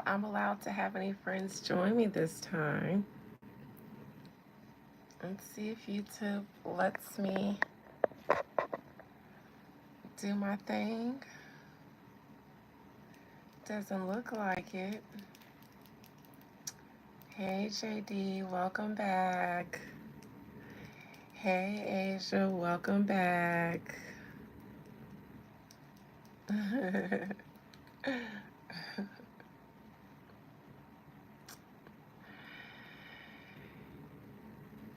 I'm allowed to have any friends join me this time. Let's see if YouTube lets me do my thing. Doesn't look like it. Hey JD, welcome back. Hey Asia, welcome back.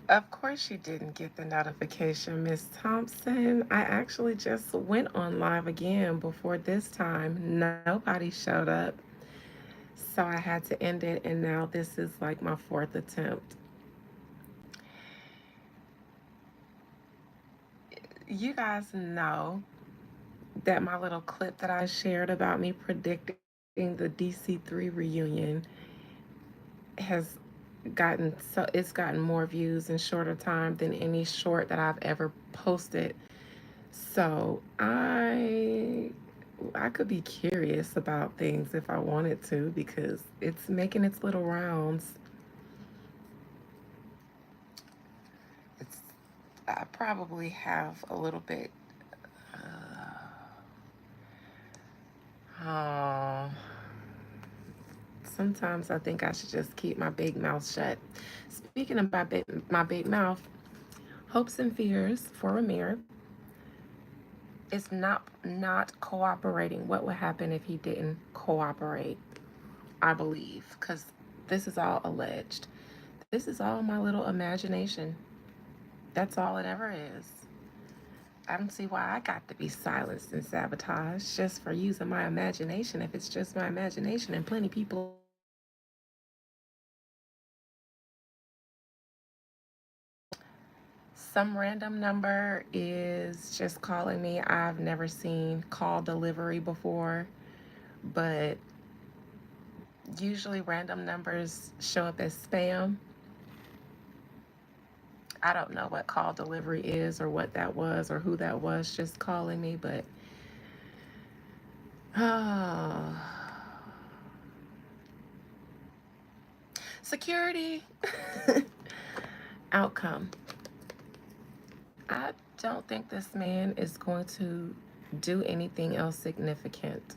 Of course you didn't get the notification, Miss Thompson. I actually just went on live again before this time. Nobody showed up. So I had to end it, and now this is like my fourth attempt. You guys know that my little clip that I shared about me predicting the DC3 reunion has it's gotten more views in shorter time than any short that I've ever posted. So I could be curious about things if I wanted to because it's making its little rounds. It's I probably have a little bit uh, sometimes I think I should just keep my big mouth shut. Speaking of my big mouth, hopes and fears for Ramir is not cooperating. What would happen if he didn't cooperate? I believe, because this is all alleged. This is all my little imagination. That's all it ever is. I don't see why I got to be silenced and sabotaged just for using my imagination. If it's just my imagination, and plenty people are using it. Some random number is just calling me. I've never seen call delivery before, but usually random numbers show up as spam. I don't know what call delivery is or what that was or who that was just calling me, but oh. Security. Outcome. I don't think this man is going to do anything else significant.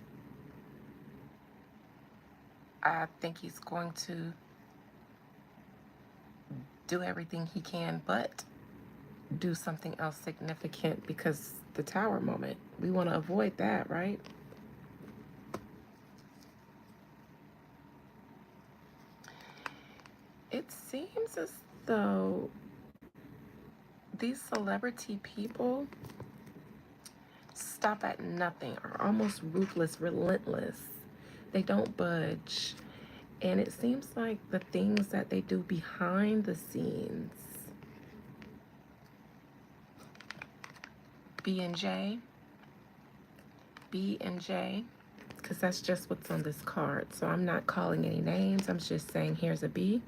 I think he's going to do everything he can but do something else significant because the tower moment, we want to avoid that, right? It seems as though these celebrity people stop at nothing, are almost ruthless, relentless. They don't budge. And it seems like the things that they do behind the scenes, B&J, B&J, because that's just what's on this card. So I'm not calling any names. I'm just saying here's a B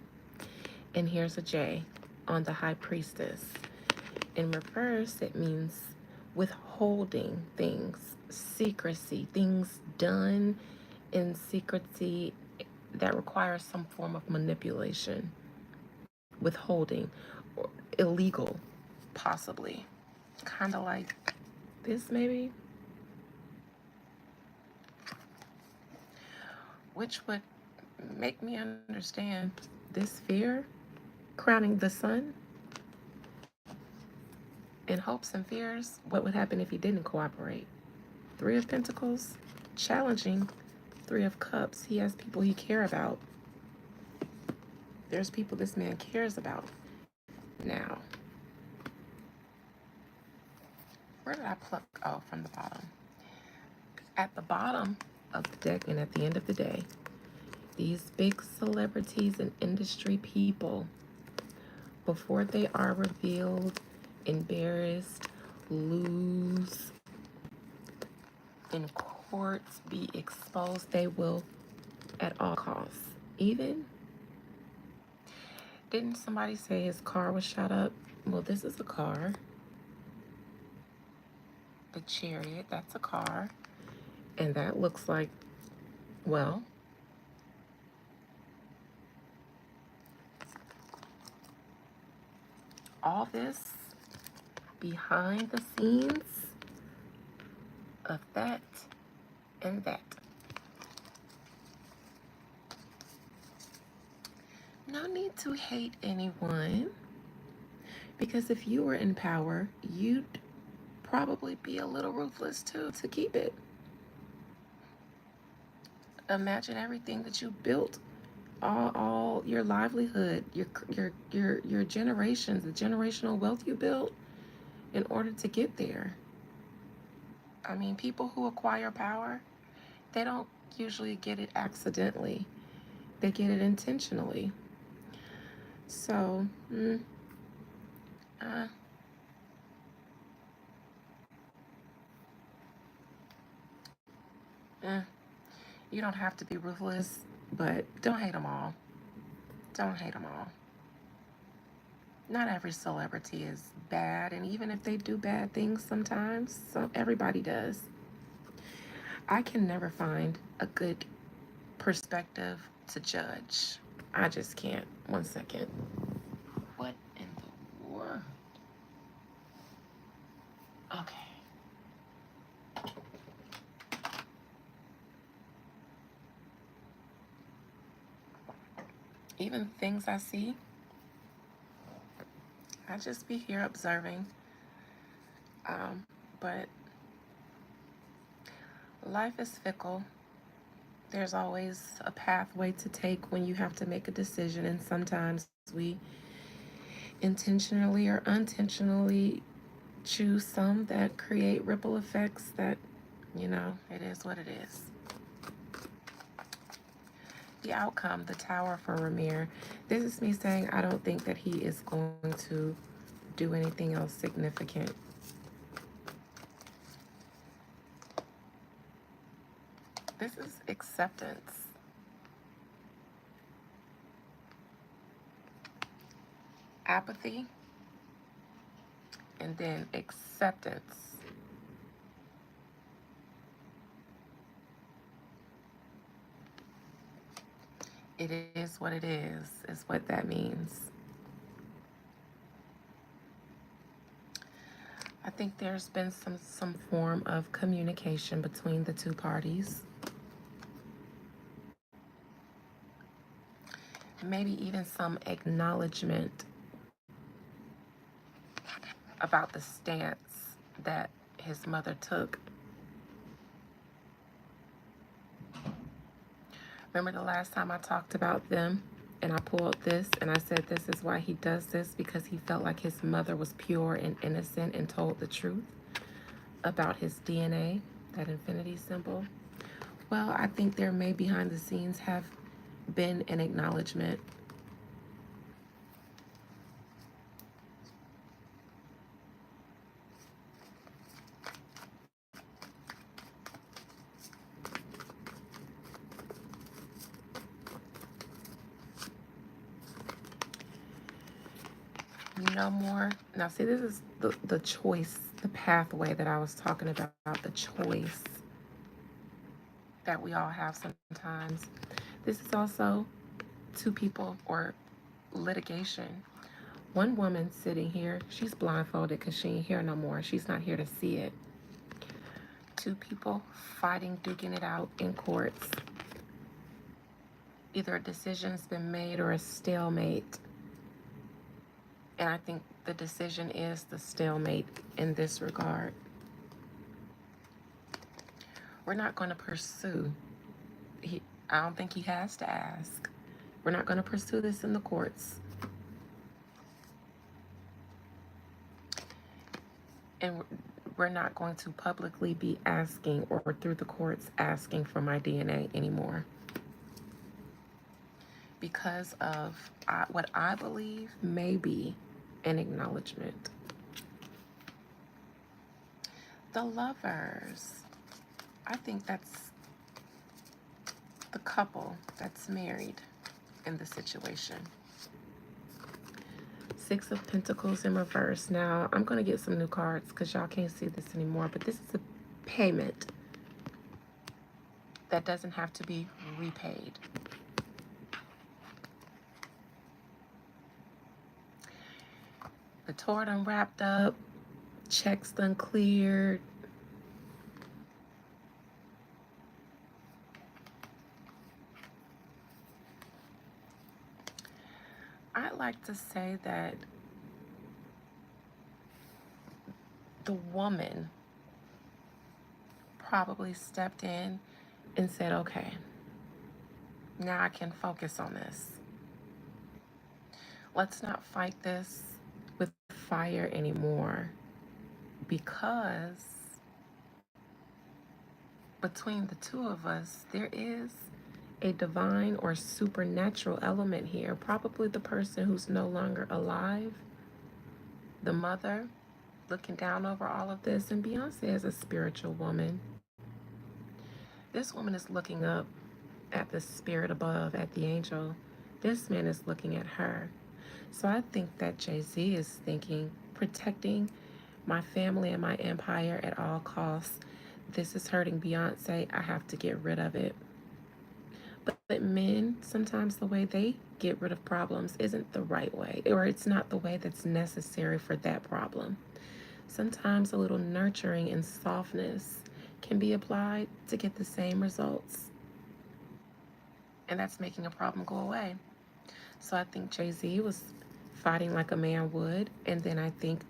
and here's a J on the High Priestess. In reverse, it means withholding things, secrecy, things done in secrecy that requires some form of manipulation, withholding, or illegal, possibly. Kind of like this, maybe, which would make me understand this fear crowning the sun in hopes and fears. What would happen if he didn't cooperate? Three of Pentacles, challenging. Three of Cups, he has people he cares about. There's people this man cares about. Now, where did I pluck? Oh, from the bottom. At the bottom of the deck and at the end of the day, these big celebrities and industry people, before they are revealed, embarrassed, lose, in courts, be exposed, they will at all costs. Even, didn't somebody say his car was shot up? Well, this is a car. The Chariot, that's a car. And that looks like, well, all this behind the scenes of that and that. No need to hate anyone, because if you were in power, you'd probably be a little ruthless too to keep it. Imagine everything that you built, all your livelihood, your generations, the generational wealth you built in order to get there. I mean, people who acquire power, they don't usually get it accidentally. They get it intentionally. So, uh, eh, you don't have to be ruthless, but don't hate them all. Don't hate them all. Not every celebrity is bad, and even if they do bad things sometimes, everybody does. I can never find a good perspective to judge. I just can't. One second. What in the world? Okay. Even things I see, I just be here observing. But life is fickle. There's always a pathway to take when you have to make a decision, and sometimes we intentionally or unintentionally choose some that create ripple effects that, it is what it is. The outcome, the tower for Ramir. This is me saying I don't think that he is going to do anything else significant. This is acceptance. Apathy, and then acceptance. It is what it is what that means. I think there's been some form of communication between the two parties. Maybe even some acknowledgement about the stance that his mother took. Remember the last time I talked about them and I pulled this and I said this is why he does this, because he felt like his mother was pure and innocent and told the truth about his DNA, that infinity symbol. Well, I think there may behind the scenes have been an acknowledgement. No more. Now, see, this is the choice, the pathway that I was talking about, the choice that we all have sometimes. This is also two people or litigation. One woman sitting here, she's blindfolded because she ain't here no more. She's not here to see it. Two people fighting, duking it out in courts. Either a decision's been made or a stalemate. And I think the decision is the stalemate in this regard. We're not going to pursue. I don't think he has to ask. We're not going to pursue this in the courts. And we're not going to publicly be asking or through the courts asking for my DNA anymore. Because of what I believe may be an acknowledgement. The lovers. I think that's the couple that's married in the situation. Six of Pentacles in reverse. Now, I'm going to get some new cards because y'all can't see this anymore, but this is a payment that doesn't have to be repaid. The tour done wrapped up, checks done cleared. I like to say that the woman probably stepped in and said, okay, now I can focus on this. Let's not fight this with fire anymore, because between the two of us, there is a divine or supernatural element here. Probably the person who's no longer alive, the mother, looking down over all of this. And Beyonce is a spiritual woman. This woman is looking up at the spirit above, at the angel. This man is looking at her. So I think that Jay-Z is thinking, protecting my family and my empire at all costs. This is hurting Beyonce. I have to get rid of it. But men, sometimes the way they get rid of problems isn't the right way, or it's not the way that's necessary for that problem. Sometimes a little nurturing and softness can be applied to get the same results. And that's making a problem go away. So I think Jay-Z was fighting like a man would. And then I think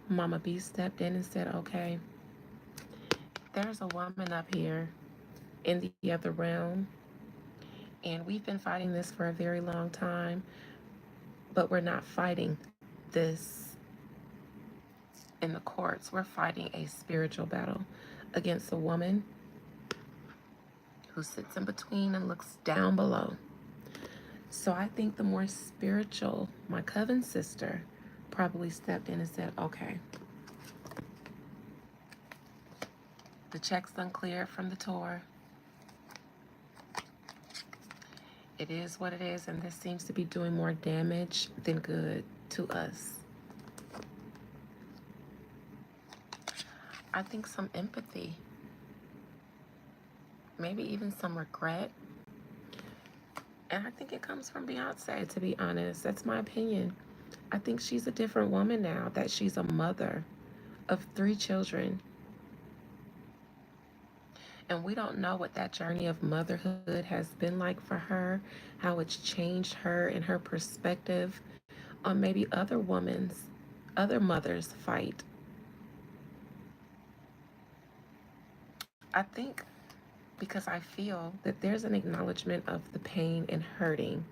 Mama B stepped in and said, okay, there's a woman up here in the other realm, and we've been fighting this for a very long time, but we're not fighting this in the courts. We're fighting a spiritual battle against a woman who sits in between and looks down below. So I think the more spiritual, my coven sister, probably stepped in and said, okay, the check's uncleared from the tour. It is what it is, and this seems to be doing more damage than good to us. I think some empathy, maybe even some regret. And I think it comes from Beyonce, to be honest. That's my opinion. I think she's a different woman now, that she's a mother of 3 children. And we don't know what that journey of motherhood has been like for her, how it's changed her and her perspective on maybe other mothers' fight. I think because I feel that there's an acknowledgement of the pain and hurting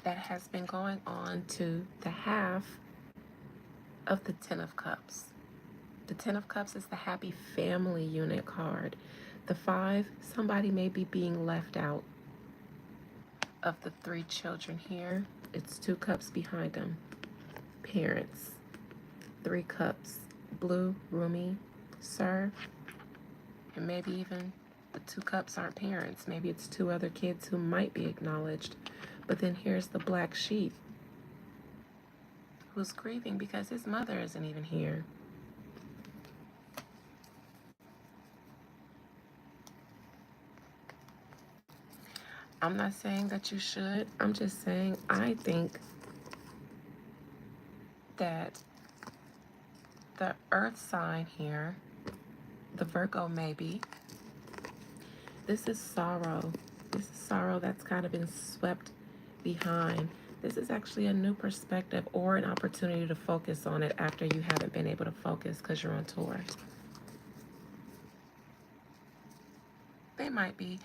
that has been going on to the half of the Ten of Cups. The Ten of Cups is the happy family unit card. The 5, somebody may be being left out. Of the 3 children here, it's 2 cups behind them. Parents. 3 cups. Blue, Rumi, Sir. And maybe even the 2 cups aren't parents. Maybe it's 2 other kids who might be acknowledged. But then here's the black sheep, who's grieving because his mother isn't even here. I'm not saying that you should. I'm just saying I think that the earth sign here, the Virgo maybe, this is sorrow. This is sorrow that's kind of been swept behind. This is actually a new perspective or an opportunity to focus on it after you haven't been able to focus because you're on tour. They might be.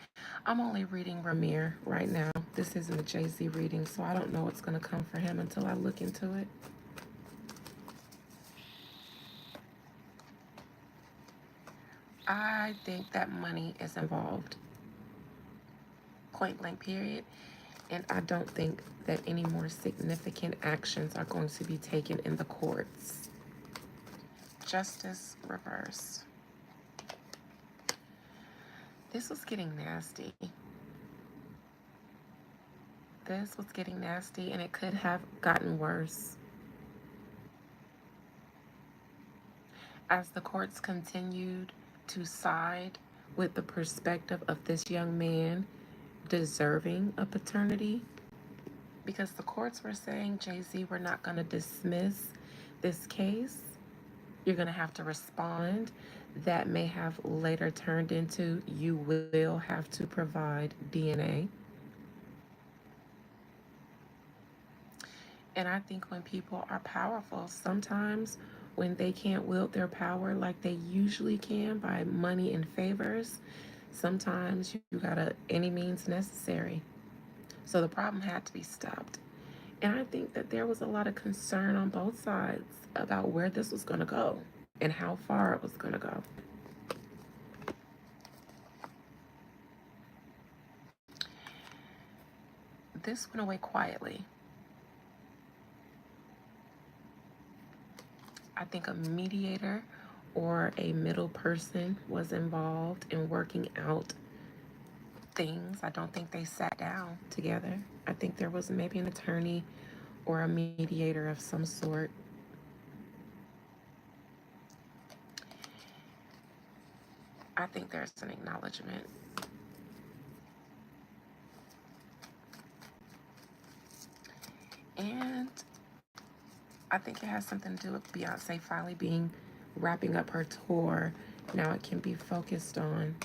I'm only reading Ramir right now. This isn't a Jay-Z reading, so I don't know what's going to come for him until I look into it. I think that money is involved. Point blank, period. And I don't think that any more significant actions are going to be taken in the courts. Justice reversed. This was getting nasty. This was getting nasty, and it could have gotten worse. As the courts continued to side with the perspective of this young man deserving of paternity, because the courts were saying, Jay-Z, we're not going to dismiss this case. You're going to have to respond. That may have later turned into you will have to provide DNA. And I think when people are powerful, sometimes when they can't wield their power like they usually can by money and favors, sometimes you gotta any means necessary. So the problem had to be stopped. And I think that there was a lot of concern on both sides about where this was going to go and how far it was going to go. This went away quietly. I think a mediator or a middle person was involved in working out things. I don't think they sat down together. I think there was maybe an attorney or a mediator of some sort. I think there's an acknowledgement. And I think it has something to do with Beyonce finally being wrapping up her tour. Now it can be focused on.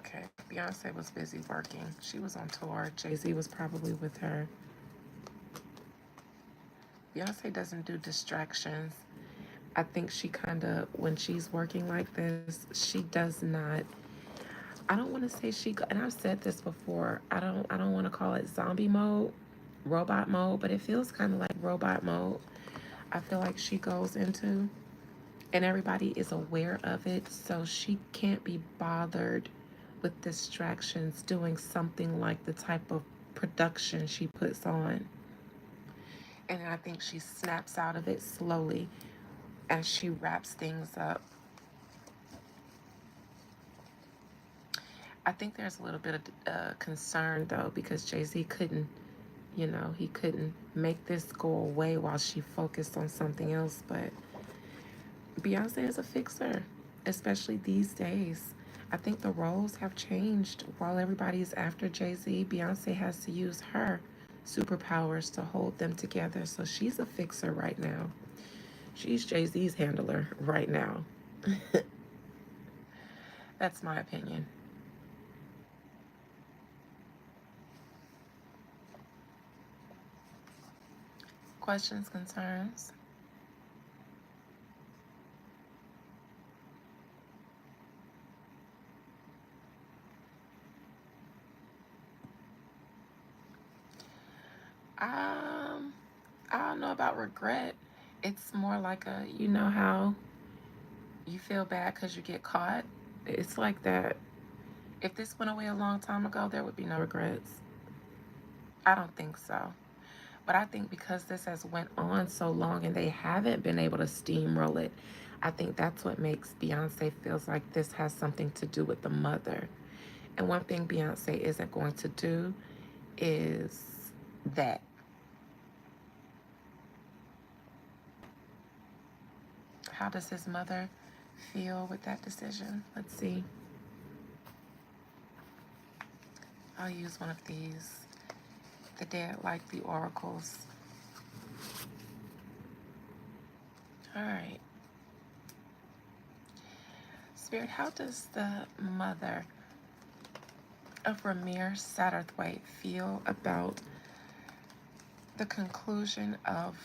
Okay, Beyonce was busy working. She was on tour. Jay-Z was probably with her. Beyonce doesn't do distractions. I think she kind of, when she's working like this, she does not. I don't want to say and I've said this before. I don't want to call it zombie mode, robot mode, but it feels kind of like robot mode. I feel like she goes into, and everybody is aware of it, so she can't be bothered with distractions doing something like the type of production she puts on. And I think she snaps out of it slowly as she wraps things up. I think there's a little bit of concern though, because Jay-Z couldn't, he couldn't make this go away while she focused on something else. But Beyonce is a fixer, especially these days. I think the roles have changed. While everybody's after Jay-Z, Beyonce has to use her superpowers to hold them together. So she's a fixer right now. She's Jay-Z's handler right now. That's my opinion. Questions, concerns? Um, I don't know about regret. It's more like you know how you feel bad because you get caught? It's like that. If this went away a long time ago, there would be no regrets. I don't think so. But I think because this has went on so long and they haven't been able to steamroll it, I think that's what makes Beyonce feels like this has something to do with the mother. And one thing Beyonce isn't going to do is that. How does his mother feel with that decision? Let's see. I'll use one of these. The dead like the oracles. All right. Spirit, how does the mother of Ramir Satterthwaite feel about the conclusion of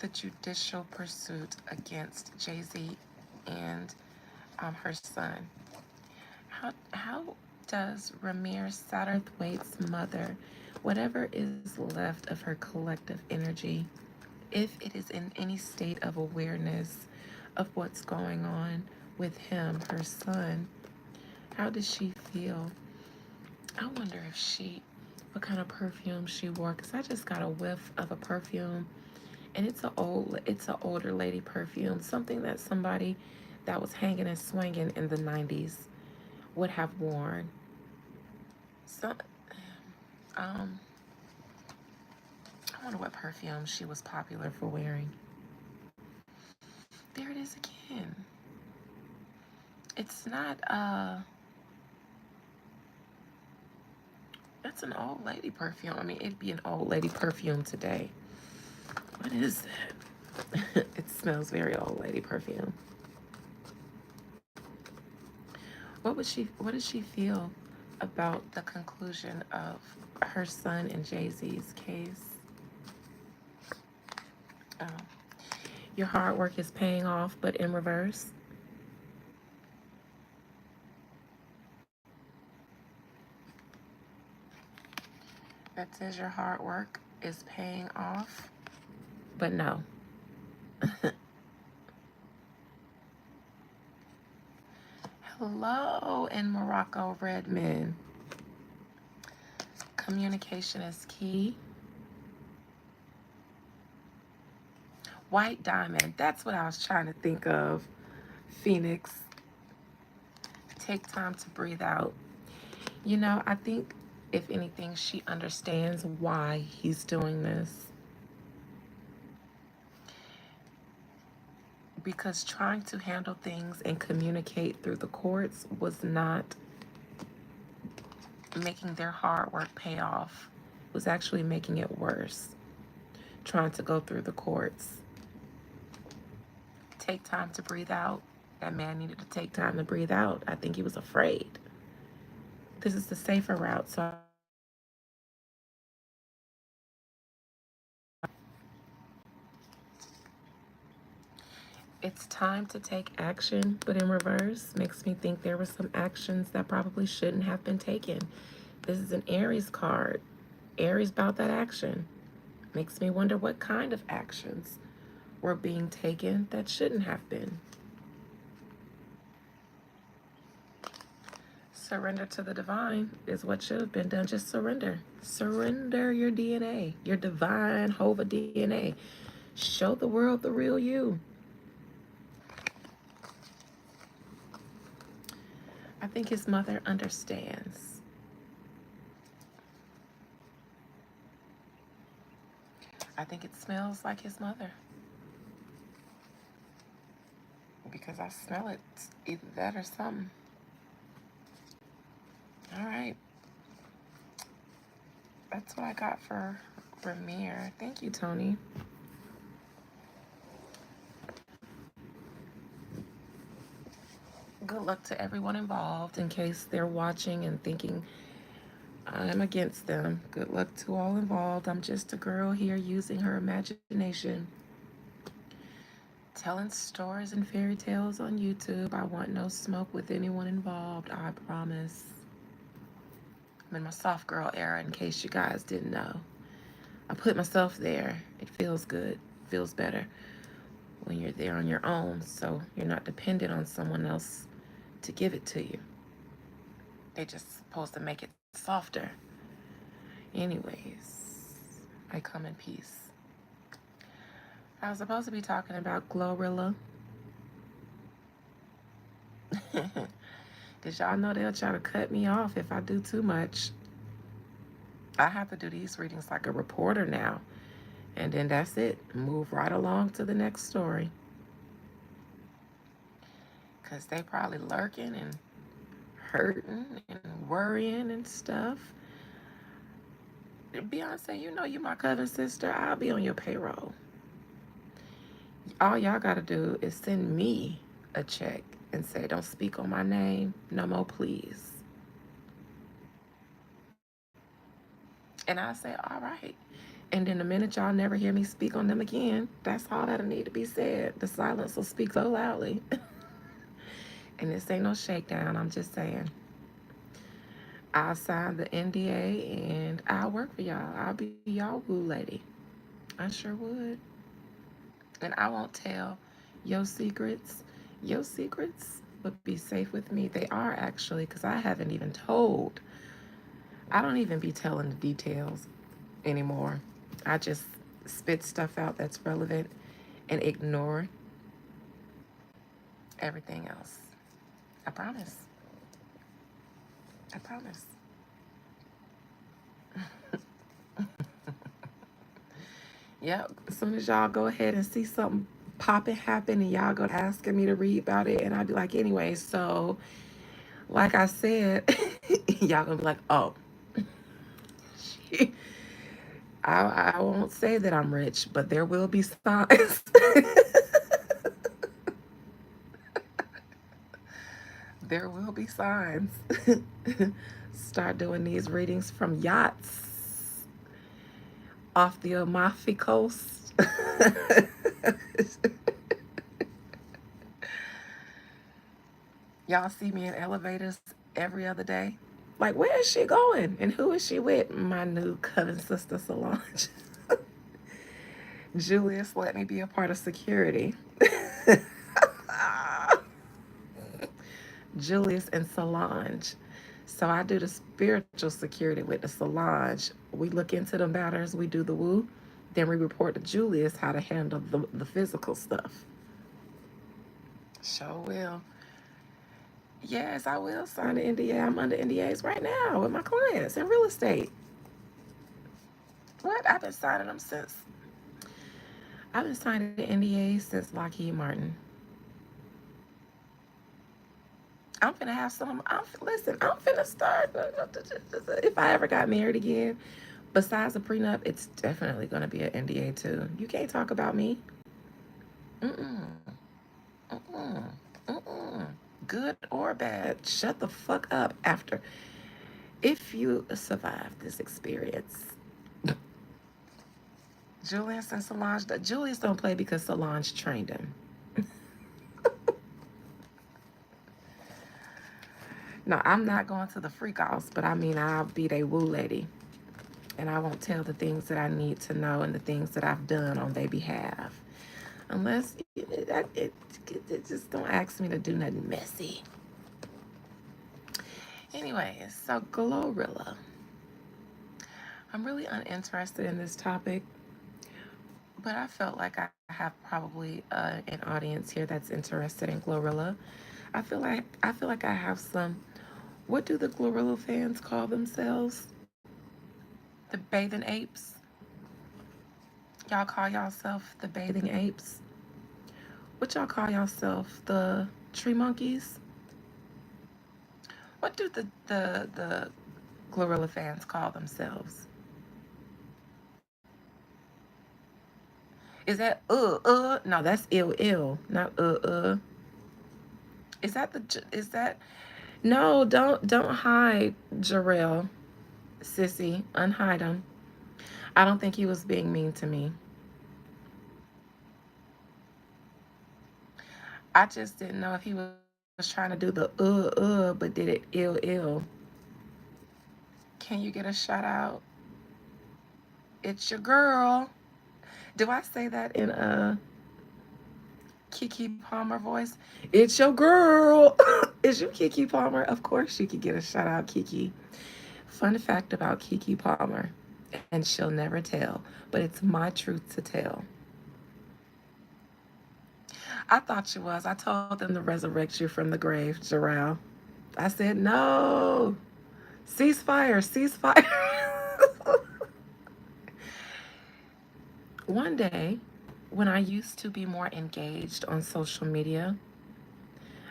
the judicial pursuit against Jay-Z and her son? How does Ramir Satterthwaite's mother, whatever is left of her collective energy, if it is in any state of awareness of what's going on with him, her son, how does she feel? I wonder if what kind of perfume she wore, because I just got a whiff of a perfume, and it's an older lady perfume, something that somebody that was hanging and swinging in the 90s. would have worn. So, um, I wonder what perfume she was popular for wearing. There it is again. It's not, it's an old lady perfume. I mean, it'd be an old lady perfume today. What is that? It smells very old lady perfume. What does she feel about the conclusion of her son and Jay-Z's case? Oh. Your hard work is paying off, but in reverse. That says your hard work is paying off, but no. Hello in Morocco, Redmond. Communication is key. White diamond. That's what I was trying to think of. Phoenix. Take time to breathe out. You know, I think if anything, she understands why he's doing this. Because trying to handle things and communicate through the courts was not making their hard work pay off. It was actually making it worse. Trying to go through the courts. Take time to breathe out. That man needed to take time to breathe out. I think he was afraid. This is the safer route, so it's time to take action, but in reverse makes me think there were some actions that probably shouldn't have been taken. This is an Aries card. Aries about that action. Makes me wonder what kind of actions were being taken that shouldn't have been. Surrender to the divine is what should have been done. Just surrender. Surrender your DNA, your divine Hova DNA. Show the world the real you. I think his mother understands. I think it smells like his mother. Because I smell it. It's either that or something. All right. That's what I got for Ramir. Thank you, Tony. Good luck to everyone involved in case they're watching and thinking I'm against them. Good luck to all involved. I'm just a girl here using her imagination. Telling stories and fairy tales on YouTube. I want no smoke with anyone involved, I promise. I'm in my soft girl era in case you guys didn't know. I put myself there. It feels good. It feels better when you're there on your own, so you're not dependent on someone else to give it to you. They just supposed to make it softer. Anyways, I come in peace. I was supposed to be talking about GloRilla. Because y'all know they'll try to cut me off if I do too much. I have to do these readings like a reporter now. And then that's it. Move right along to the next story. Because they probably lurking and hurting and worrying and stuff. Beyonce, you know you my cousin sister. I'll be on your payroll. All y'all got to do is send me a check and say, don't speak on my name no more, please. And I say, all right. And then the minute y'all never hear me speak on them again, that's all that'll need to be said. The silence will speak so loudly. And this ain't no shakedown. I'm just saying. I'll sign the NDA and I'll work for y'all. I'll be y'all woo lady. I sure would. And I won't tell your secrets. Your secrets would be safe with me. They are actually, because I haven't even told. I don't even be telling the details anymore. I just spit stuff out that's relevant and ignore everything else. I promise. I promise. Yep. As soon as y'all go ahead and see something popping happen and y'all go asking me to read about it, and I'd be like, anyway, so like I said, y'all gonna be like, oh, I won't say that I'm rich, but there will be signs. There will be signs. Start doing these readings from yachts off the Amalfi Coast. Y'all see me in elevators every other day. Like, where is she going? And who is she with? My new cousin sister Solange. Julius let me be a part of security. Julius and Solange. So I do the spiritual security with the Solange. We look into the matters, we do the woo, then we report to Julius how to handle the physical stuff. Sure will. Yes, I will sign the NDA. I'm under NDAs right now with my clients in real estate. What? I've been signing the NDAs since Lockheed Martin. I'm finna have some. Listen. I'm finna start. If I ever got married again, besides a prenup, it's definitely gonna be an NDA too. You can't talk about me. Mm-mm. Mm-mm. Mm-mm. Good or bad, shut the fuck up after. If you survive this experience, Julius and Solange. Julius don't play because Solange trained him. No, I'm not going to the freak offs, but I mean I'll be their woo lady. And I won't tell the things that I need to know and the things that I've done on their behalf. Unless it just don't ask me to do nothing messy. Anyway, so GloRilla. I'm really uninterested in this topic, but I felt like I have probably an audience here that's interested in GloRilla. I feel like I have some. What do the GloRilla fans call themselves? The bathing apes. Y'all call yourself the bathing apes. What y'all call yourself? The tree monkeys? What do the GloRilla fans call themselves? Is that No, that's ill, not Is that the is that No, don't hide, Jarrell, sissy, unhide him. I don't think he was being mean to me. I just didn't know if he was trying to do the but did it ill. Can you get a shout out? It's your girl. Do I say that in a Keke Palmer voice? It's your girl. Is you Keke Palmer? Of course you could get a shout out, Keke. Fun fact about Keke Palmer, and she'll never tell, but it's my truth to tell. I thought you was. I told them to resurrect you from the grave, Jarrell. I said, no. Ceasefire, ceasefire. One day, when I used to be more engaged on social media,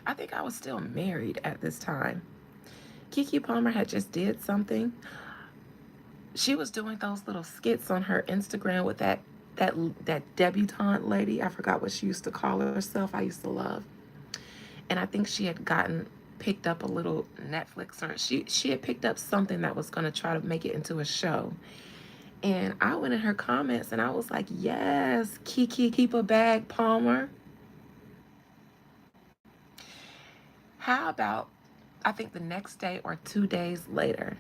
I think I was still married at this time. Keke Palmer had just did something. She was doing those little skits on her Instagram with that that debutante lady. I forgot what she used to call herself. I used to love. And I think she had gotten picked up a little Netflix, or she had picked up something that was going to try to make it into a show. And I went in her comments and I was like, yes, Keke, keep a bag, Palmer. How about, I think the next day or 2 days later,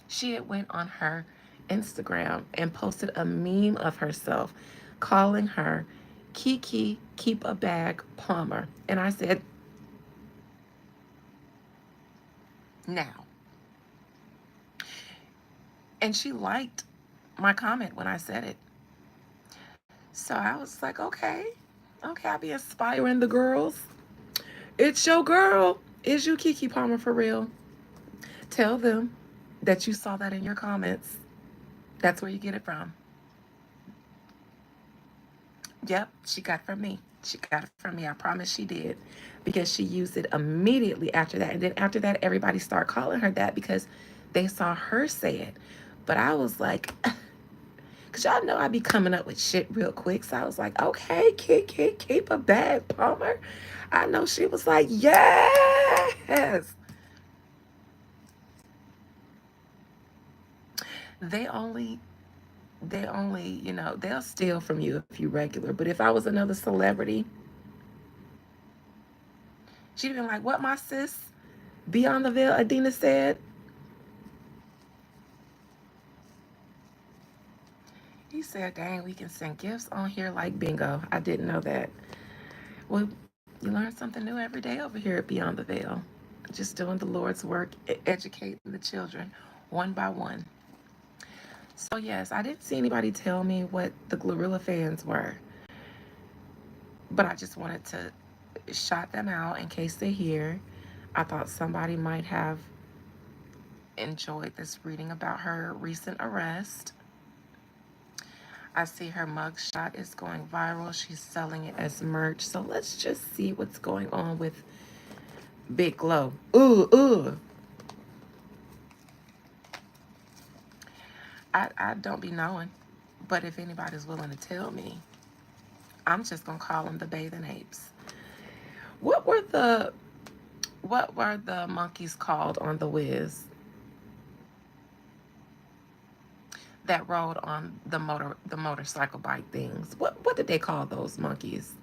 she had went on her Instagram and posted a meme of herself calling her Keke, keep a bag, Palmer. And I said, now. And she liked my comment when I said it. So I was like, okay, I'll be inspiring the girls. It's your girl. Is you Keke Palmer for real? Tell them that you saw that in your comments. That's where you get it from. Yep, she got it from me. She got it from me. I promise she did. Because she used it immediately after that. And then after that, everybody started calling her that because they saw her say it. But I was like, because y'all know I be coming up with shit real quick. So I was like, okay, Keke, keep a bag, Palmer. I know she was like, yes. They only they'll steal from you if you regular. But if I was another celebrity, she'd been like, what, my sis? Beyond the Veil, Adina said. He said, dang, we can send gifts on here like bingo. I didn't know that. Well, you learn something new every day over here at Beyond the Veil. Just doing the Lord's work, educating the children one by one. So, yes, I didn't see anybody tell me what the GloRilla fans were, but I just wanted to shout them out in case they're here. I thought somebody might have enjoyed this reading about her recent arrest. I see her mugshot is going viral. She's selling it as merch. So let's just see what's going on with Big Glo. Ooh, ooh. I don't be knowing. But if anybody's willing to tell me, I'm just gonna call them the bathing apes. What were the monkeys called on the Wiz that rode on the motorcycle bike things? What did they call those monkeys?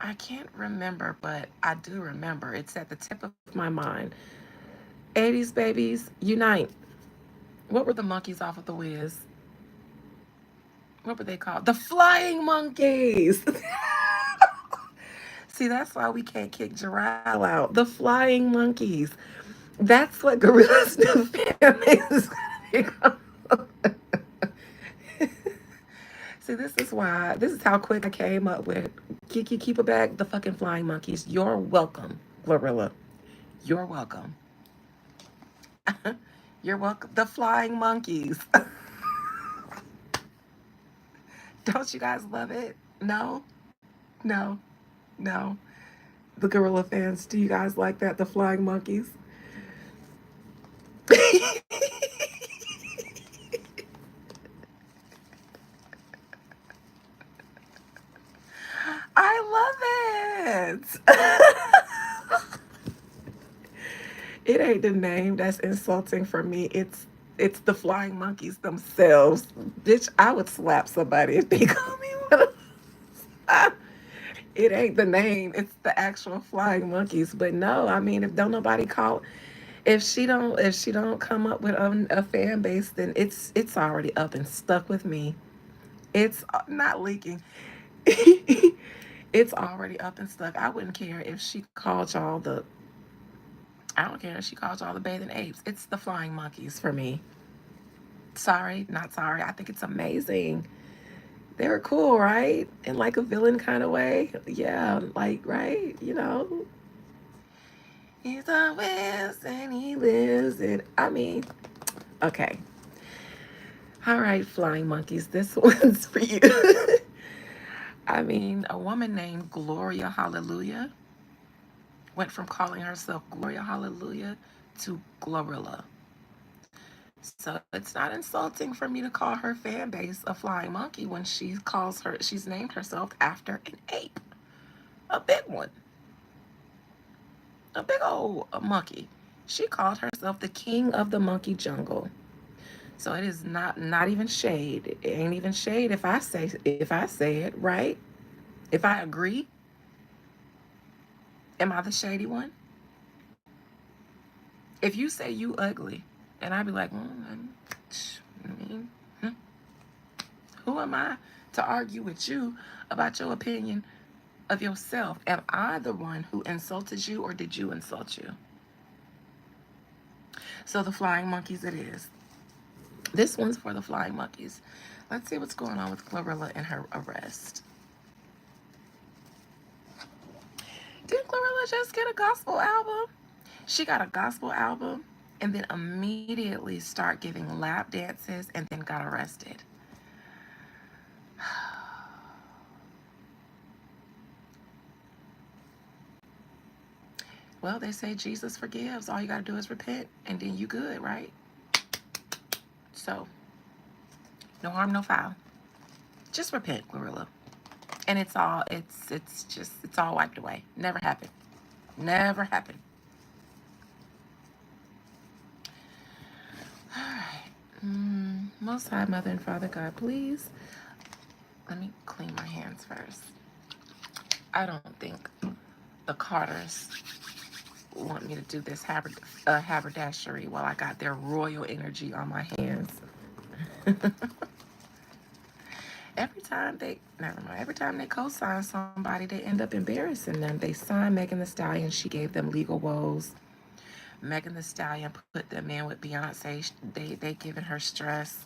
I can't remember, but I do remember. It's at the tip of my mind. 80s babies, unite. What were the monkeys off of the Wiz? What were they called? The flying monkeys. See, that's why we can't kick Jarrell out. The flying monkeys. That's what Gorilla's new family is going to be. See, this is how quick I came up with. Keke, keep it back. The fucking flying monkeys. You're welcome, GloRilla. You're welcome. You're welcome. The flying monkeys. Don't you guys love it? No? No? No? The GloRilla fans, do you guys like that? The flying monkeys? I love it. It ain't the name that's insulting for me. It's the flying monkeys themselves. Bitch, I would slap somebody if they call me one. It ain't the name. It's the actual flying monkeys. But no, I mean, if don't nobody call, if she don't come up with a fan base, then it's already up and stuck with me. It's not leaking. It's already up and stuck. I wouldn't care if she called y'all the. I don't care if she called y'all the bathing apes. It's the flying monkeys for me. Sorry, not sorry. I think it's amazing. They were cool, right? In like a villain kind of way. Yeah, like, right? You know. He's a West and he lives in. I mean, okay. All right, flying monkeys. This one's for you. I mean, a woman named Gloria Hallelujah went from calling herself Gloria Hallelujah to GloRilla. So it's not insulting for me to call her fan base a flying monkey when she's named herself after an ape, a big one, a big old monkey. She called herself the king of the monkey jungle. So it is not even shade. It ain't even shade if I say it, right? If I agree, am I the shady one? If you say you ugly, and I'd be like, I mean, who am I to argue with you about your opinion of yourself? Am I the one who insulted you, or did you insult you? So the flying monkeys it is. This one's for the flying monkeys. Let's see what's going on with GloRilla and her arrest. just get a gospel album? She got a gospel album and then immediately start giving lap dances and then got arrested. Well, they say Jesus forgives. All you got to do is repent and then you good, right? So, no harm, no foul. Just repent, GloRilla. And it's all wiped away. Never happened. Never happened. All right. Most High Mother and Father God, please let me clean my hands first. I don't think the Carters want me to do this haberdashery while I got their royal energy on my hands. Every time they co-sign somebody, they end up embarrassing them. They signed Megan Thee Stallion. She gave them legal woes. Megan Thee Stallion put them in with Beyonce. They giving her stress.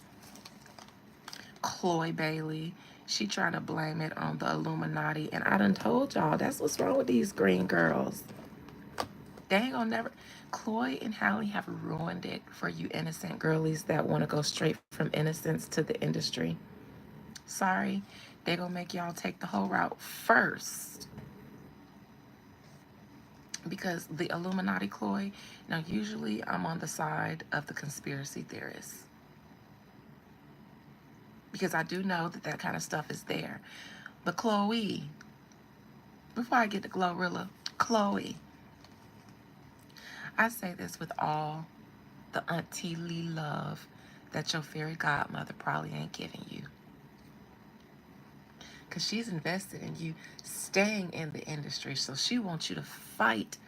Chloe Bailey, she trying to blame it on the Illuminati. And I done told y'all, that's what's wrong with these green girls. They ain't gonna never. Chloe and Halle have ruined it for you innocent girlies that want to go straight from innocence to the industry. Sorry, they gonna make y'all take the whole route first. Because the Illuminati, Chloe, now usually I'm on the side of the conspiracy theorists. Because I do know that kind of stuff is there. But Chloe, before I get to GloRilla, Chloe, I say this with all the auntie Lee love that your fairy godmother probably ain't giving you. Because she's invested in you staying in the industry. So she wants you to fight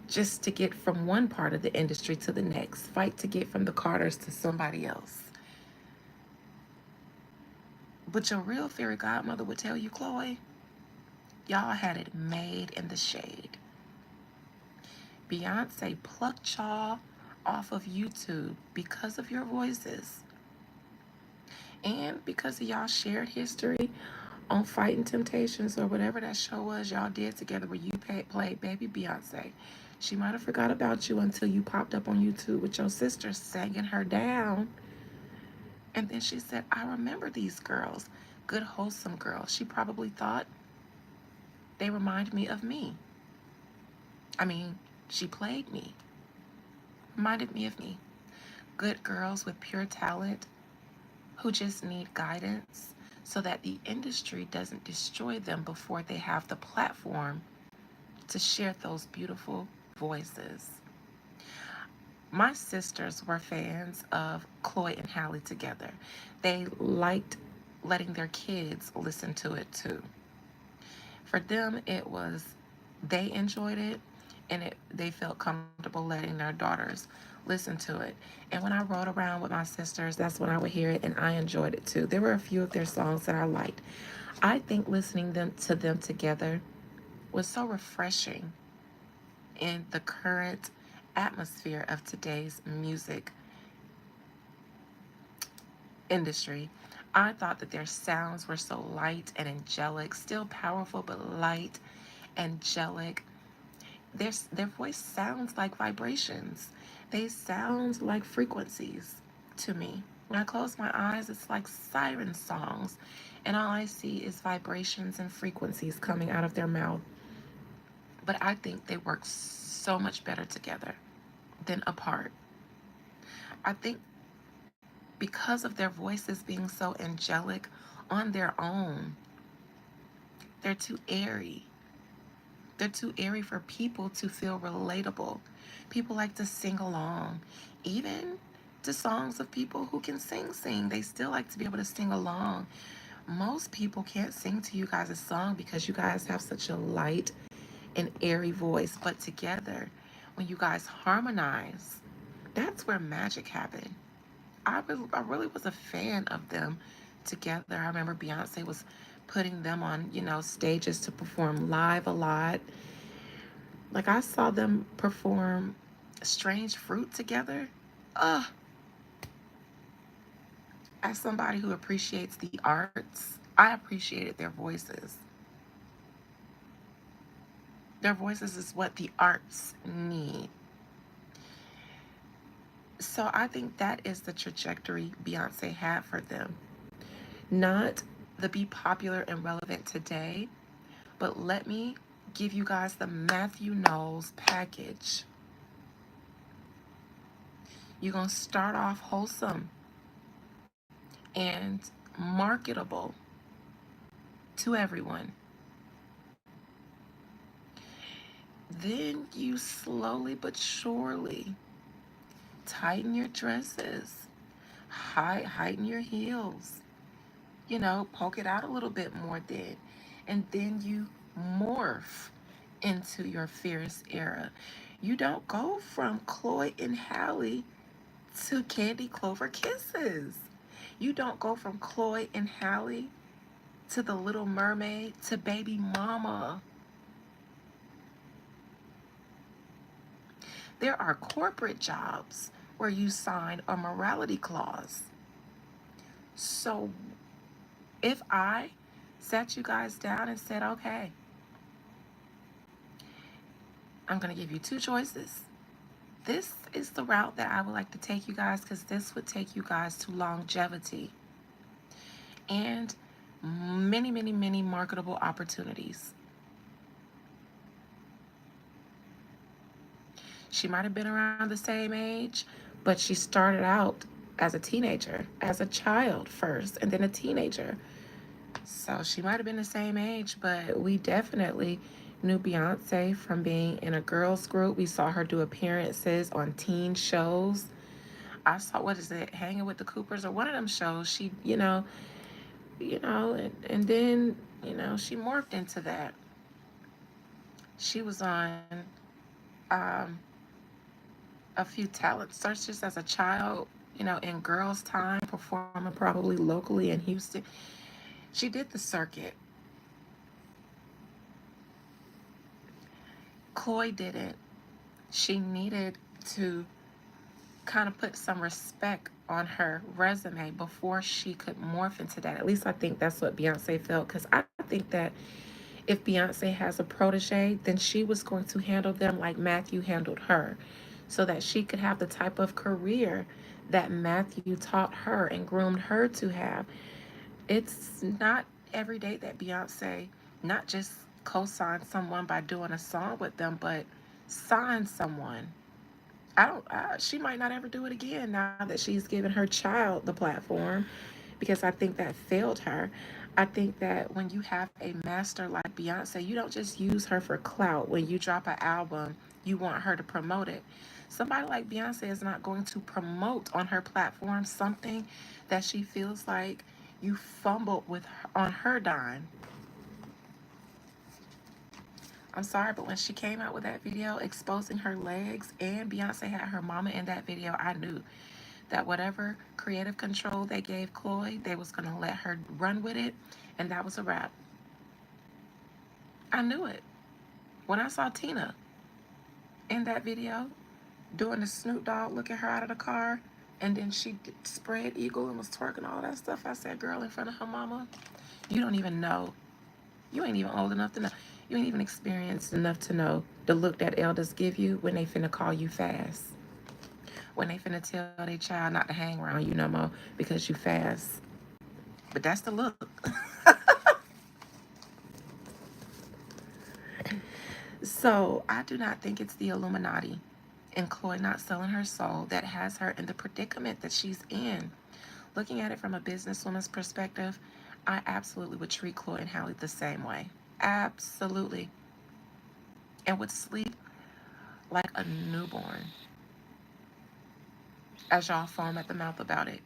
just to get from one part of the industry to the next. Fight to get from the Carters to somebody else. But your real fairy godmother would tell you, Chloe, y'all had it made in the shade. Beyonce plucked y'all off of YouTube because of your voices. And because of y'all shared history on Fighting Temptations or whatever that show was y'all did together where you played baby Beyonce. She might have forgot about you until you popped up on YouTube with your sister singing her down. And then she said, I remember these girls. Good, wholesome girls. She probably thought they remind me of me. I mean, she played me. Reminded me of me. Good girls with pure talent who just need guidance so that the industry doesn't destroy them before they have the platform to share those beautiful voices. My sisters were fans of Chloe and Halle together. They liked letting their kids listen to it too. For them, it was, they enjoyed it, and they felt comfortable letting their daughters listen to it. And when I rode around with my sisters, that's when I would hear it, and I enjoyed it too. There were a few of their songs that I liked. I think listening to them together was so refreshing in the current atmosphere of today's music industry. I thought that their sounds were so light and angelic, still powerful, but light, angelic. Their voice sounds like vibrations. They sound like frequencies to me. When I close my eyes, it's like siren songs, and all I see is vibrations and frequencies coming out of their mouth. But I think they work so much better together than apart. I think because of their voices being so angelic on their own, they're too airy. They're too airy for people to feel relatable. People like to sing along, even to songs of people who can sing. They still like to be able to sing along. Most people can't sing to you guys' song because you guys have such a light and airy voice. But together, when you guys harmonize, that's where magic happened. I really was a fan of them together. I remember Beyonce was putting them on, stages to perform live a lot. Like I saw them perform Strange Fruit together. As somebody who appreciates the arts, I appreciated their voices. Their voices is what the arts need. So I think that is the trajectory Beyonce had for them. Not the be popular and relevant today, but let me give you guys the Matthew Knowles package. You're going to start off wholesome and marketable to everyone. Then you slowly but surely tighten your dresses, heighten your heels, poke it out a little bit more then. And then you morph into your fierce era. You don't go from Chloe and Halle to Candy Clover Kisses. You don't go from Chloe and Halle to The Little Mermaid to Baby Mama. There are corporate jobs where you sign a morality clause. So if I sat you guys down and said, okay, I'm going to give you two choices. This is the route that I would like to take you guys, because this would take you guys to longevity and many, many, many marketable opportunities. She might have been around the same age, but she started out as a teenager, as a child first, and then a teenager. So she might have been the same age, but we definitely knew Beyonce from being in a girls group. We saw her do appearances on teen shows. I saw, what is it, Hanging with the Coopers or one of them shows. She, and then, she morphed into that. She was on um, a few talent searches as a child, in girls' time, performing probably locally in Houston. She did the circuit. Chloe didn't. She needed to kind of put some respect on her resume before she could morph into that. At least I think that's what Beyonce felt, because I think that if Beyonce has a protege, then she was going to handle them like Matthew handled her, so that she could have the type of career that Matthew taught her and groomed her to have. It's not every day that Beyonce not just co-sign someone by doing a song with them, but sign someone. She might not ever do it again now that she's given her child the platform, because I think that failed her. I think that when you have a master like Beyonce, you don't just use her for clout. When you drop an album, you want her to promote it. Somebody like Beyonce is not going to promote on her platform something that she feels like you fumbled with on her dime. I'm sorry, but when she came out with that video exposing her legs, and Beyonce had her mama in that video, I knew that whatever creative control they gave Chloe, they was going to let her run with it, and that was a wrap. I knew it. When I saw Tina in that video doing the Snoop Dogg look at her out of the car, and then she spread eagle and was twerking all that stuff, I said, girl, in front of her mama, you don't even know. You ain't even old enough to know. You ain't even experienced enough to know the look that elders give you when they finna call you fast. When they finna tell their child not to hang around you no more because you fast. But that's the look. So I do not think it's the Illuminati and Chloe not selling her soul that has her in the predicament that she's in. Looking at it from a businesswoman's perspective, I absolutely would treat Chloe and Halle the same way. Absolutely. And would sleep like a newborn as y'all foam at the mouth about it.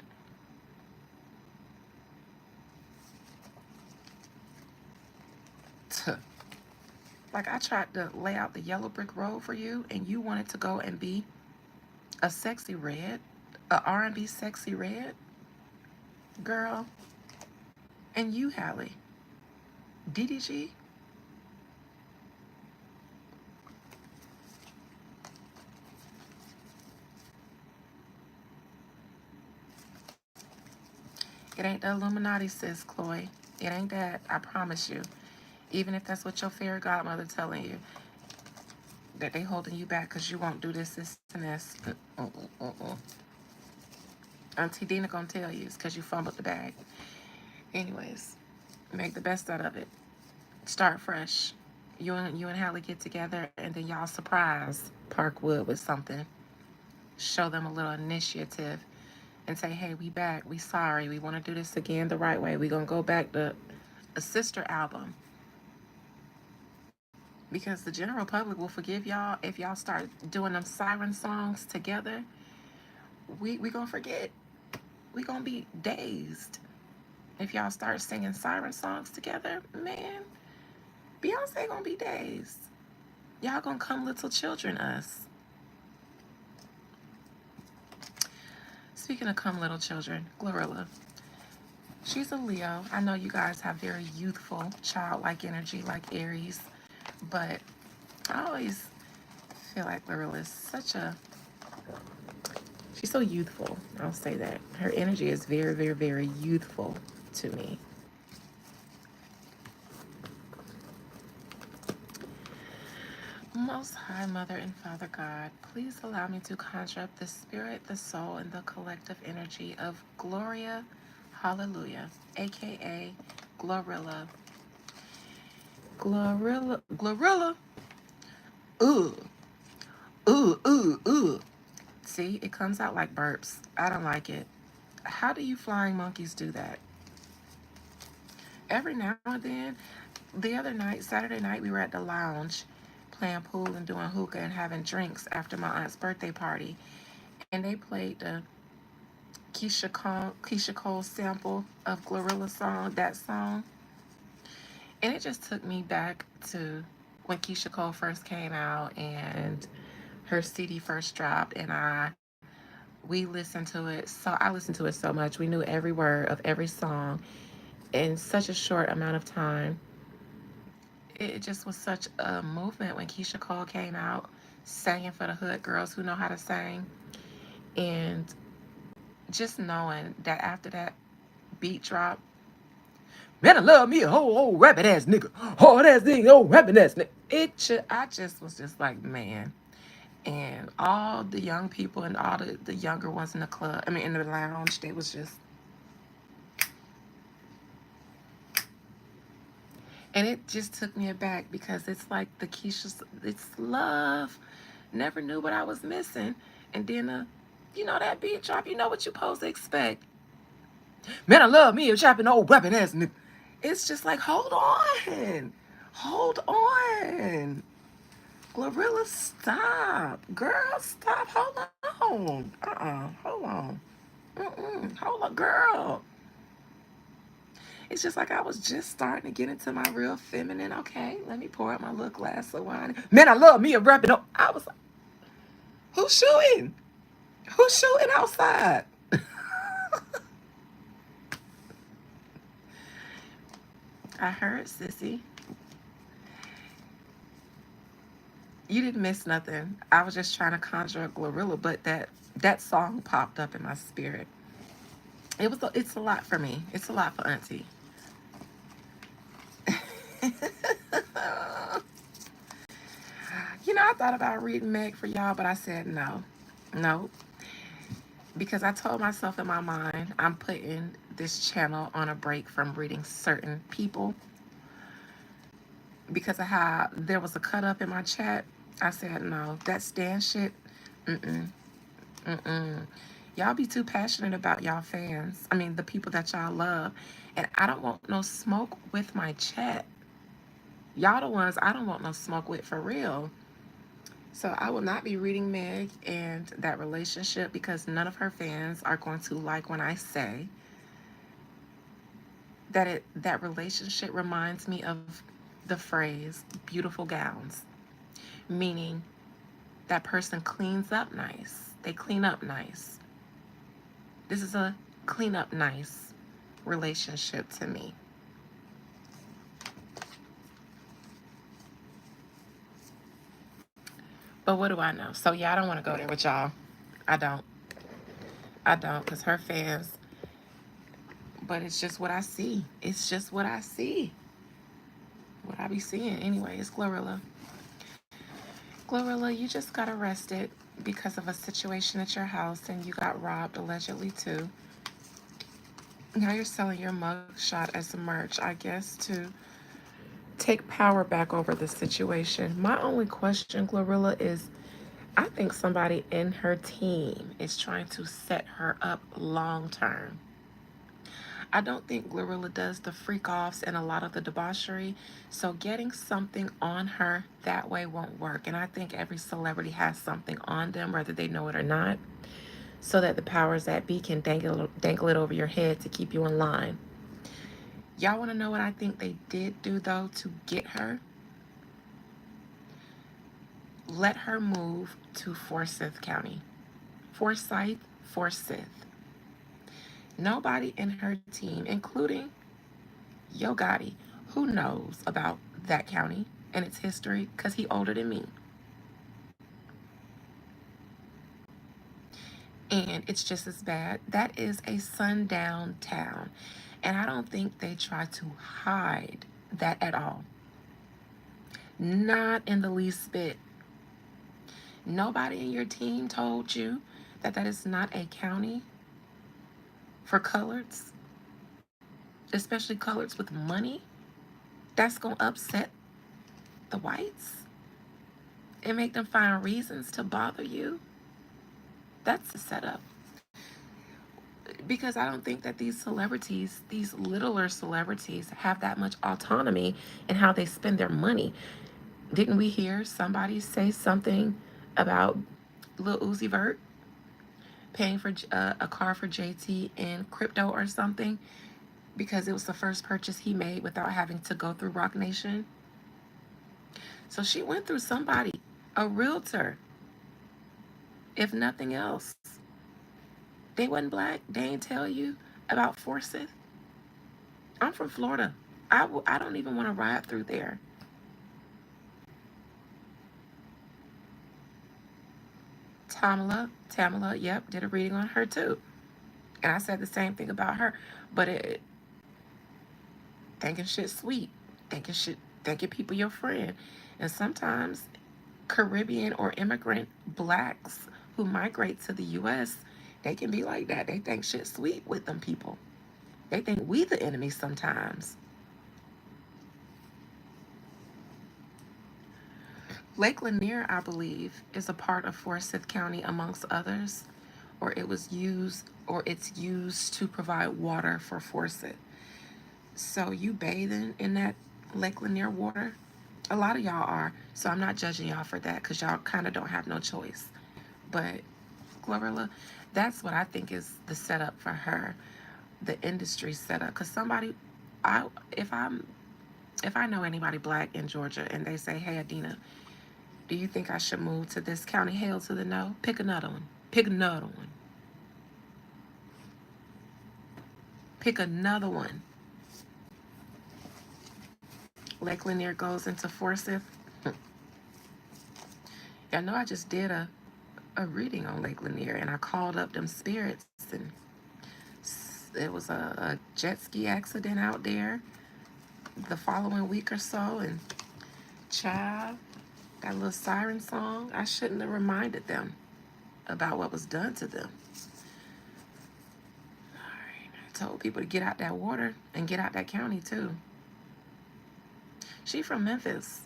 Like, I tried to lay out the yellow brick road for you, and you wanted to go and be a sexy red, a R&B sexy red girl. And you, Halle, DDG. It ain't the Illuminati, sis, Chloe. It ain't that, I promise you. Even if that's what your fairy godmother telling you. that they holding you back because you won't do this, and this. Auntie Dina gonna tell you it's because you fumbled the bag. Anyways, make the best out of it. Start fresh. You and Hallie get together, and then y'all surprise Parkwood with something. Show them a little initiative and say, hey, we back. We sorry. We want to do this again the right way. We gonna go back to a sister album. Because the general public will forgive y'all if y'all start doing them siren songs together. We gonna forget. We gonna be dazed if y'all start singing siren songs together. Man, Beyonce gonna be dazed. Y'all gonna come little children us. Speaking of come little children, GloRilla. She's a Leo. I know you guys have very youthful, childlike energy like Aries, but I always feel like GloRilla is such a... She's so youthful. I'll say that. Her energy is very, very, very youthful to me. Most High Mother and Father God, please allow me to conjure up the spirit, the soul, and the collective energy of Gloria, hallelujah, aka GloRilla. GloRilla. Ooh. See, it comes out like burps. I don't like it. How do you flying monkeys do that? Every now and then, the other night, Saturday night, we were at the lounge playing pool and doing hookah and having drinks after my aunt's birthday party. And they played the Keisha Cole sample of GloRilla's song, that song. And it just took me back to when Keisha Cole first came out and her CD first dropped, and we listened to it. So I listened to it so much. We knew every word of every song in such a short amount of time. It just was such a movement when Keisha Cole came out, singing for the hood girls who know how to sing. And just knowing that after that beat drop, man, I love me a whole old rapping ass nigga. Hard ass nigga, old rapping ass nigga. I just was just like, man. And all the young people and all the younger ones in the club, I mean, in the lounge, they was just... And it just took me aback because it's like the Keisha's, it's love. Never knew what I was missing. And then, you know, that beat drop, you know what you're supposed to expect. Man, I love me a chopping old rapping ass nigga. It's just like, hold on. Hold on. GloRilla, stop. Girl, stop. Hold on. Hold on. Hold on, girl. It's just like I was just starting to get into my real feminine. Okay, let me pour out my little glass of wine. Man, I love me a rapping. I was like, who's shooting? Who's shooting outside? I heard, sissy. You didn't miss nothing. I was just trying to conjure a GloRilla, but that song popped up in my spirit. It's a lot for me. It's a lot for Auntie. You know, I thought about reading Meg for y'all, but I said no. No. Because I told myself in my mind, I'm putting this channel on a break from reading certain people. Because of how there was a cut up in my chat, I said, no, that Stan shit, y'all be too passionate about y'all fans. I mean, the people that y'all love. And I don't want no smoke with my chat. Y'all the ones I don't want no smoke with for real. So I will not be reading Meg and that relationship because none of her fans are going to like when I say that relationship reminds me of the phrase beautiful gowns, meaning that person cleans up nice. They clean up nice. This is a clean up nice relationship to me. But what do I know? So yeah, I don't want to go there with y'all. I don't, because her fans, but it's just what I see. It's just what I see. What I be seeing anyway. It's GloRilla. GloRilla, you just got arrested because of a situation at your house and you got robbed allegedly too. Now you're selling your mugshot as a merch, I guess, to take power back over the situation. My only question, GloRilla, is I think somebody in her team is trying to set her up long term. I don't think GloRilla does the freak offs and a lot of the debauchery, so getting something on her that way won't work. And I think every celebrity has something on them, whether they know it or not, so that the powers that be can dangle it over your head to keep you in line. Y'all want to know what I think they did do, though, to get her? Let her move to Forsyth County. Forsyth. Nobody in her team, including Yo Gotti, who knows about that county and its history because he older than me. And it's just as bad. That is a sundown town. And I don't think they try to hide that at all. Not in the least bit. Nobody in your team told you that that is not a county for coloreds, especially coloreds with money. That's going to upset the whites and make them find reasons to bother you. That's the setup. Because I don't think that these celebrities, these littler celebrities, have that much autonomy in how they spend their money. Didn't we hear somebody say something about Lil Uzi Vert paying for a car for JT in crypto or something because it was the first purchase he made without having to go through Rock Nation? So she went through somebody, a realtor, if nothing else. They wasn't black. They ain't tell you about Forsyth. I'm from Florida. I don't even want to ride through there. Tamala, yep, did a reading on her too. And I said the same thing about her. But thinking shit sweet. Thinking people your friend. And sometimes Caribbean or immigrant blacks who migrate to the US, they can be like that. They think shit sweet with them people. They think we the enemy sometimes. Lake Lanier, I believe, is a part of Forsyth County amongst others, or it's used to provide water for Forsyth. So you bathing in that Lake Lanier water? A lot of y'all are, so I'm not judging y'all for that because y'all kind of don't have no choice. But GloRilla, that's what I think is the setup for her, the industry setup. Because somebody, I if I'm if I know anybody black in Georgia and they say, "Hey, Adina, do you think I should move to this county?" Hell to the no. Pick another one. Pick another one. Pick another one. Lake Lanier goes into Forsyth. Y'all know I just did a reading on Lake Lanier and I called up them spirits and it was a jet ski accident out there the following week or so, and child, that little siren song, I shouldn't have reminded them about what was done to them. All right, I told people to get out that water and get out that county too. She from Memphis,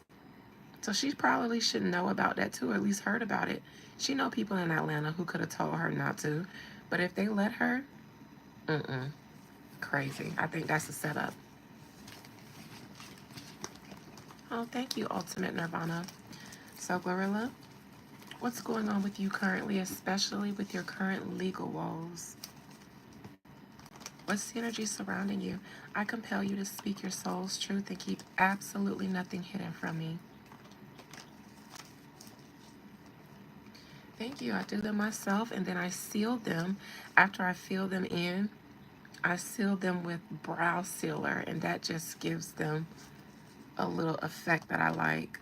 so she probably should know about that too, or at least heard about it. She know people in Atlanta who could have told her not to, but if they let her, crazy. I think that's a setup. Oh, thank you, Ultimate Nirvana. So, GloRilla, what's going on with you currently, especially with your current legal woes? What's the energy surrounding you? I compel you to speak your soul's truth and keep absolutely nothing hidden from me. Thank you. I do them myself, and then I seal them. After I fill them in, I seal them with brow sealer, and that just gives them a little effect that I like.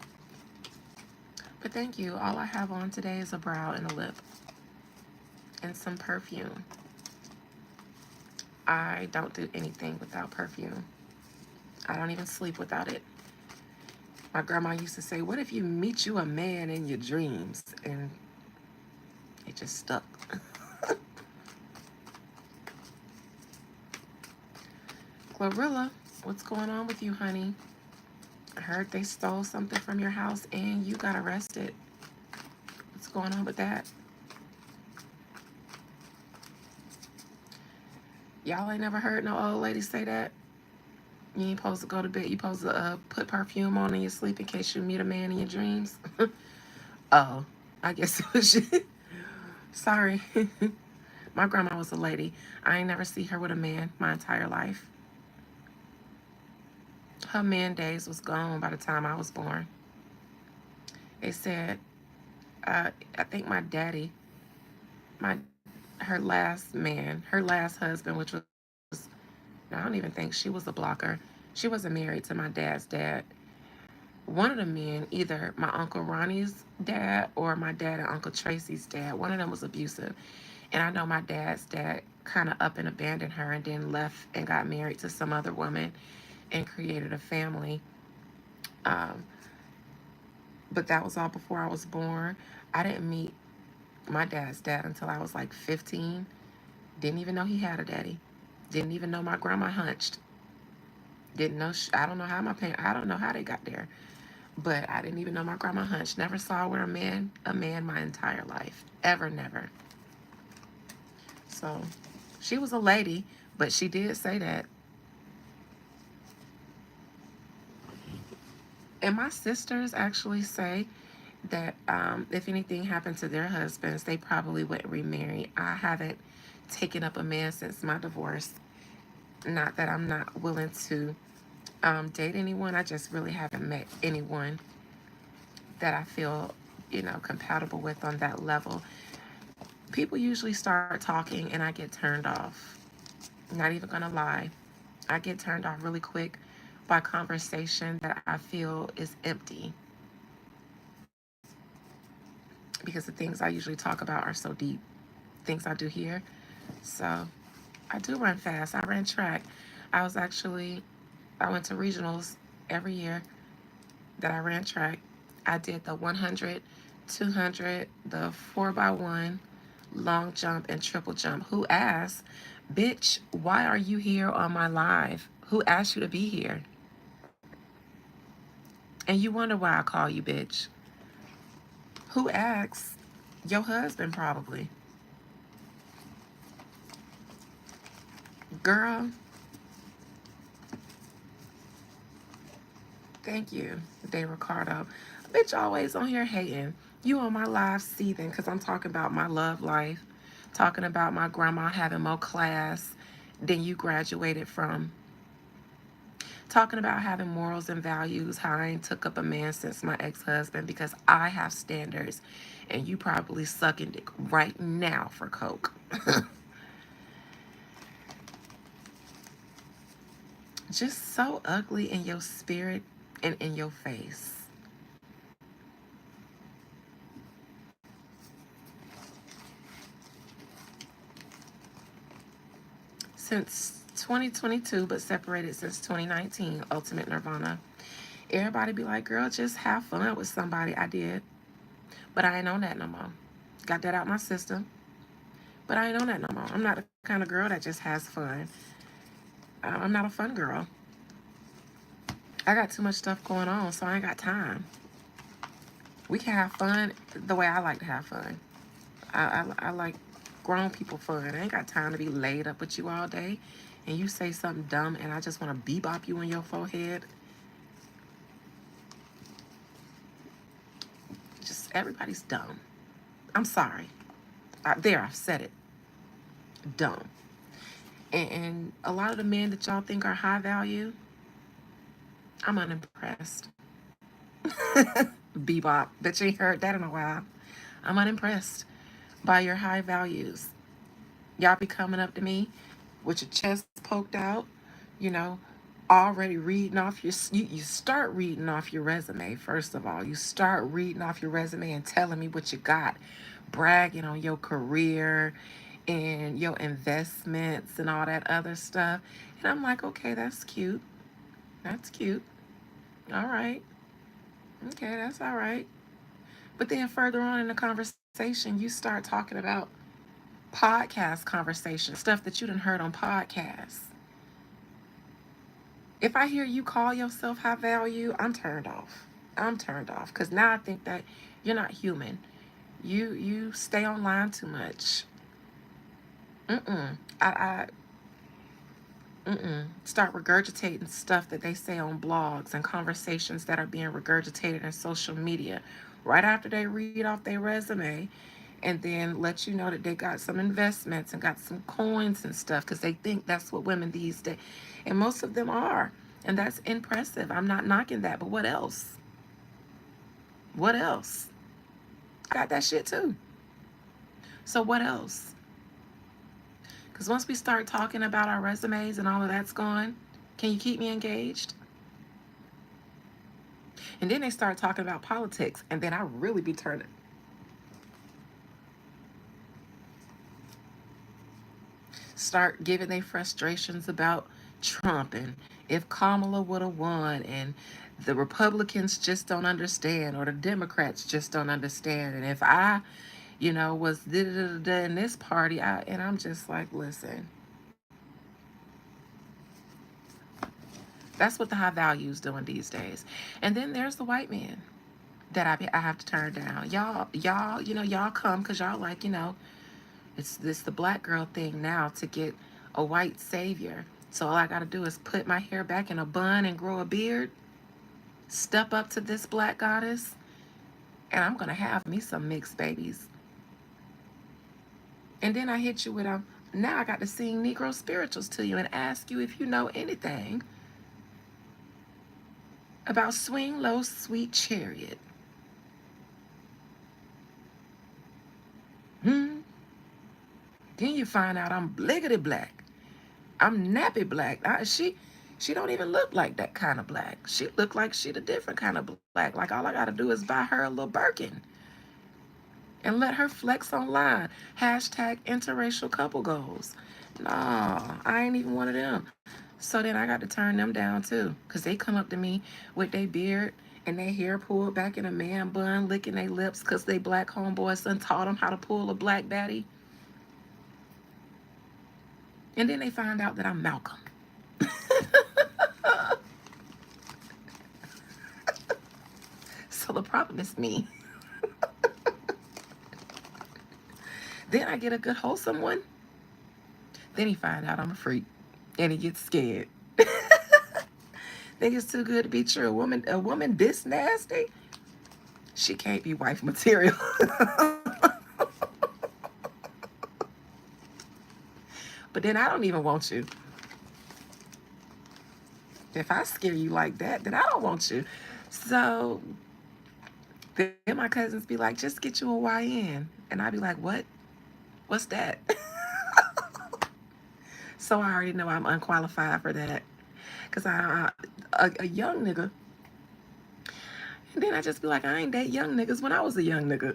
But thank you. All I have on today is a brow and a lip and some perfume. I don't do anything without perfume. I don't even sleep without it. My grandma used to say, what if you meet you a man in your dreams? And it just stuck. GloRilla, what's going on with you, honey? I heard they stole something from your house and you got arrested. What's going on with that? Y'all ain't never heard no old lady say that? You ain't supposed to go to bed. You supposed to put perfume on in your sleep in case you meet a man in your dreams. Oh, I guess it was you. Sorry. My grandma was a lady. I ain't never see her with a man my entire life. Her man days was gone by the time I was born. They said, I think my daddy, my her last man, her last husband, which was, I don't even think she was a blocker. She wasn't married to my dad's dad. One of the men, either my Uncle Ronnie's dad or my dad and Uncle Tracy's dad, one of them was abusive. And I know my dad's dad kind of up and abandoned her and then left and got married to some other woman and created a family. Um, but that was all before I was born. I didn't meet my dad's dad until I was like 15. Didn't even know he had a daddy. Didn't even know my grandma hunched. Didn't know, I don't know how my parents, I don't know how they got there. But I didn't even know my grandma hunched. Never saw her with a man my entire life. Ever, never. So she was a lady, but she did say that. And my sisters actually say that if anything happened to their husbands, they probably wouldn't remarry. I haven't taken up a man since my divorce. Not that I'm not willing to date anyone. I just really haven't met anyone that I feel, compatible with on that level. People usually start talking and I get turned off. Not even gonna lie. I get turned off really quick by conversation that I feel is empty because the things I usually talk about are so deep. Things I do here. So I do run fast. I ran track. I was actually, I went to regionals every year that I ran track. I did the 100, 200, the 4x1, long jump, and triple jump. Who asked, bitch, why are you here on my live? Who asked you to be here? And you wonder why I call you bitch. Who asked? Your husband, probably. Girl, thank you, Dave Ricardo. Bitch always on here hating. You on my live seething because I'm talking about my love life, talking about my grandma having more class than you graduated from, talking about having morals and values, how I ain't took up a man since my ex-husband because I have standards and you probably sucking dick right now for coke. Just so ugly in your spirit and in your face. Since 2022, but separated since 2019, Ultimate Nirvana. Everybody be like, girl, just have fun with somebody. I did. But I ain't on that no more. Got that out my system. But I ain't on that no more. I'm not the kind of girl that just has fun. I'm not a fun girl. I got too much stuff going on, so I ain't got time. We can have fun the way I like to have fun. I like grown people fun. I ain't got time to be laid up with you all day and you say something dumb and I just want to bebop you in your forehead. Just everybody's dumb. I'm sorry. I've said it. Dumb. And a lot of the men that y'all think are high value, I'm unimpressed. Bebop. Bet you ain't heard that in a while. I'm unimpressed by your high values. Y'all be coming up to me with your chest poked out, you know, already reading off you start reading off your resume. First of all, you start reading off your resume and telling me what you got, bragging on your career and your investments and all that other stuff. And I'm like, okay, that's cute. That's cute. All right. Okay, that's all right. But then further on in the conversation, you start talking about podcast conversation, stuff that you done heard on podcasts. If I hear you call yourself high value, I'm turned off. I'm turned off because now I think that you're not human. You stay online too much. I start regurgitating stuff that they say on blogs and conversations that are being regurgitated in social media right after they read off their resume, and then let you know that they got some investments and got some coins and stuff because they think that's what women these days, and most of them are, and that's impressive. I'm not knocking that, but what else? What else? Got that shit too. So what else? Because once we start talking about our resumes and all of that's gone, can you keep me engaged? And then they start talking about politics, and then I really be turning. Start giving their frustrations about Trump and if Kamala would have won, and the Republicans just don't understand, or the Democrats just don't understand, and if I, was in this party, and I'm just like, listen, that's what the high values doing these days. And then there's the white man that I have to turn down. Y'all, y'all come because y'all like, it's this the black girl thing now to get a white savior. So all I got to do is put my hair back in a bun and grow a beard, step up to this black goddess, and I'm going to have me some mixed babies. And then I hit you with now I got to sing Negro spirituals to you and ask you if you know anything about Swing Low Sweet Chariot. Then you find out I'm bliggity black. I'm nappy black. She don't even look like that kind of black. She look like she the different kind of black. Like all I gotta do is buy her a little Birkin and let her flex online. Hashtag interracial couple goals. No, I ain't even one of them. So then I got to turn them down too, because they come up to me with their beard and their hair pulled back in a man bun, licking their lips because they black homeboys done taught them how to pull a black baddie. And then they find out that I'm Malcolm. So the problem is me. Then I get a good wholesome one. Then he find out I'm a freak. And he gets scared. Think it's too good to be true. A woman this nasty, she can't be wife material. But then I don't even want you. If I scare you like that, then I don't want you. So then my cousins be like, just get you a YN. And I be like, what? What's that? So I already know I'm unqualified for that. Because a young nigga. And then I just be like, I ain't that young niggas when I was a young nigga.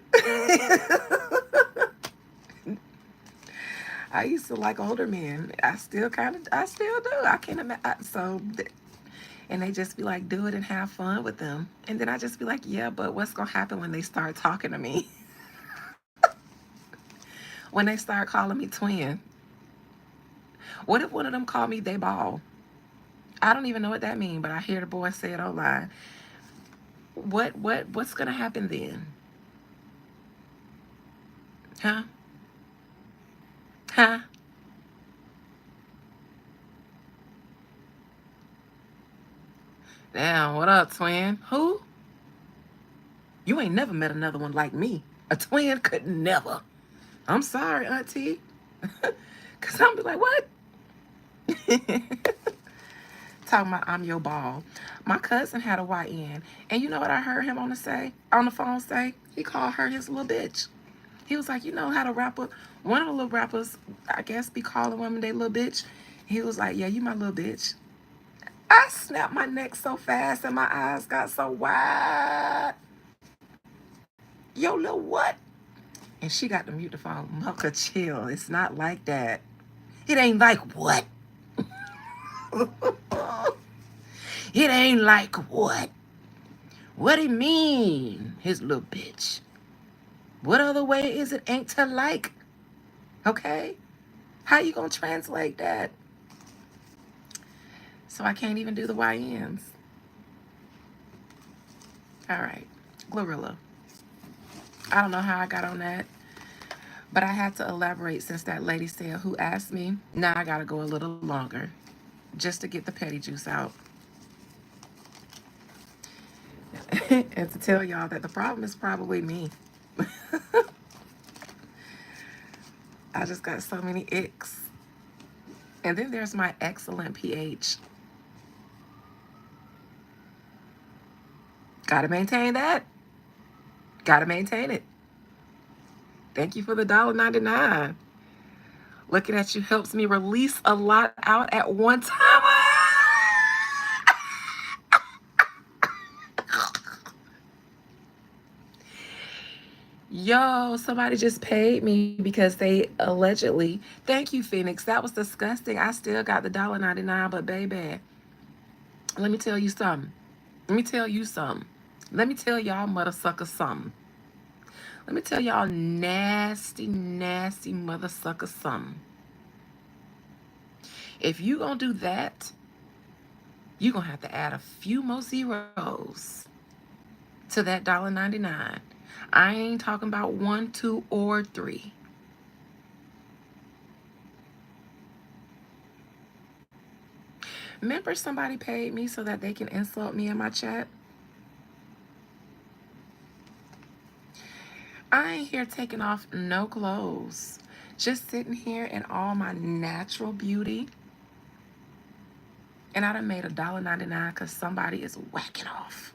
I used to like older men. I still do. I can't imagine. And they just be like, do it and have fun with them. And then I just be like, yeah, but what's going to happen when they start talking to me? When they start calling me twin? What if one of them call me they ball? I don't even know what that means, but I hear the boy say it online. What's going to happen then? Huh? Huh? Damn, what up, twin? Who? You ain't never met another one like me. A twin could never. I'm sorry, auntie. Because I'm be like, what? Talking about I'm your ball. My cousin had a YN. And you know what I heard him on the phone say? He called her his little bitch. He was like, you know how the rapper, one of the little rappers, I guess, be calling women they little bitch. He was like, yeah, you my little bitch. I snapped my neck so fast and my eyes got so wide. Yo, little what? And she got to mute the phone. Mucka, chill. It's not like that. It ain't like what? It ain't like what? What he mean, his little bitch? What other way is it ain't to like? Okay? How you gonna translate that? So I can't even do the YNs. All right, GloRilla. I don't know how I got on that, but I had to elaborate since that lady said, who asked me? Now I gotta go a little longer just to get the petty juice out. And to tell y'all that the problem is probably me. I just got so many icks. And then there's my excellent pH. Gotta maintain that. Gotta maintain it. Thank you for the $1.99. Looking at you helps me release a lot out at one time. Yo, somebody just paid me because they allegedly, thank you, Phoenix. That was disgusting. I still got the $1.99, but baby, let me tell you something. Let me tell you something. Let me tell y'all mother suckers something. Let me tell y'all nasty, nasty mother suckers something. If you gonna do that, you gonna have to add a few more zeros to that $1.99. I ain't talking about 1, 2, or 3. Remember somebody paid me so that they can insult me in my chat? I ain't here taking off no clothes. Just sitting here in all my natural beauty. And I done made $1.99 because somebody is whacking off.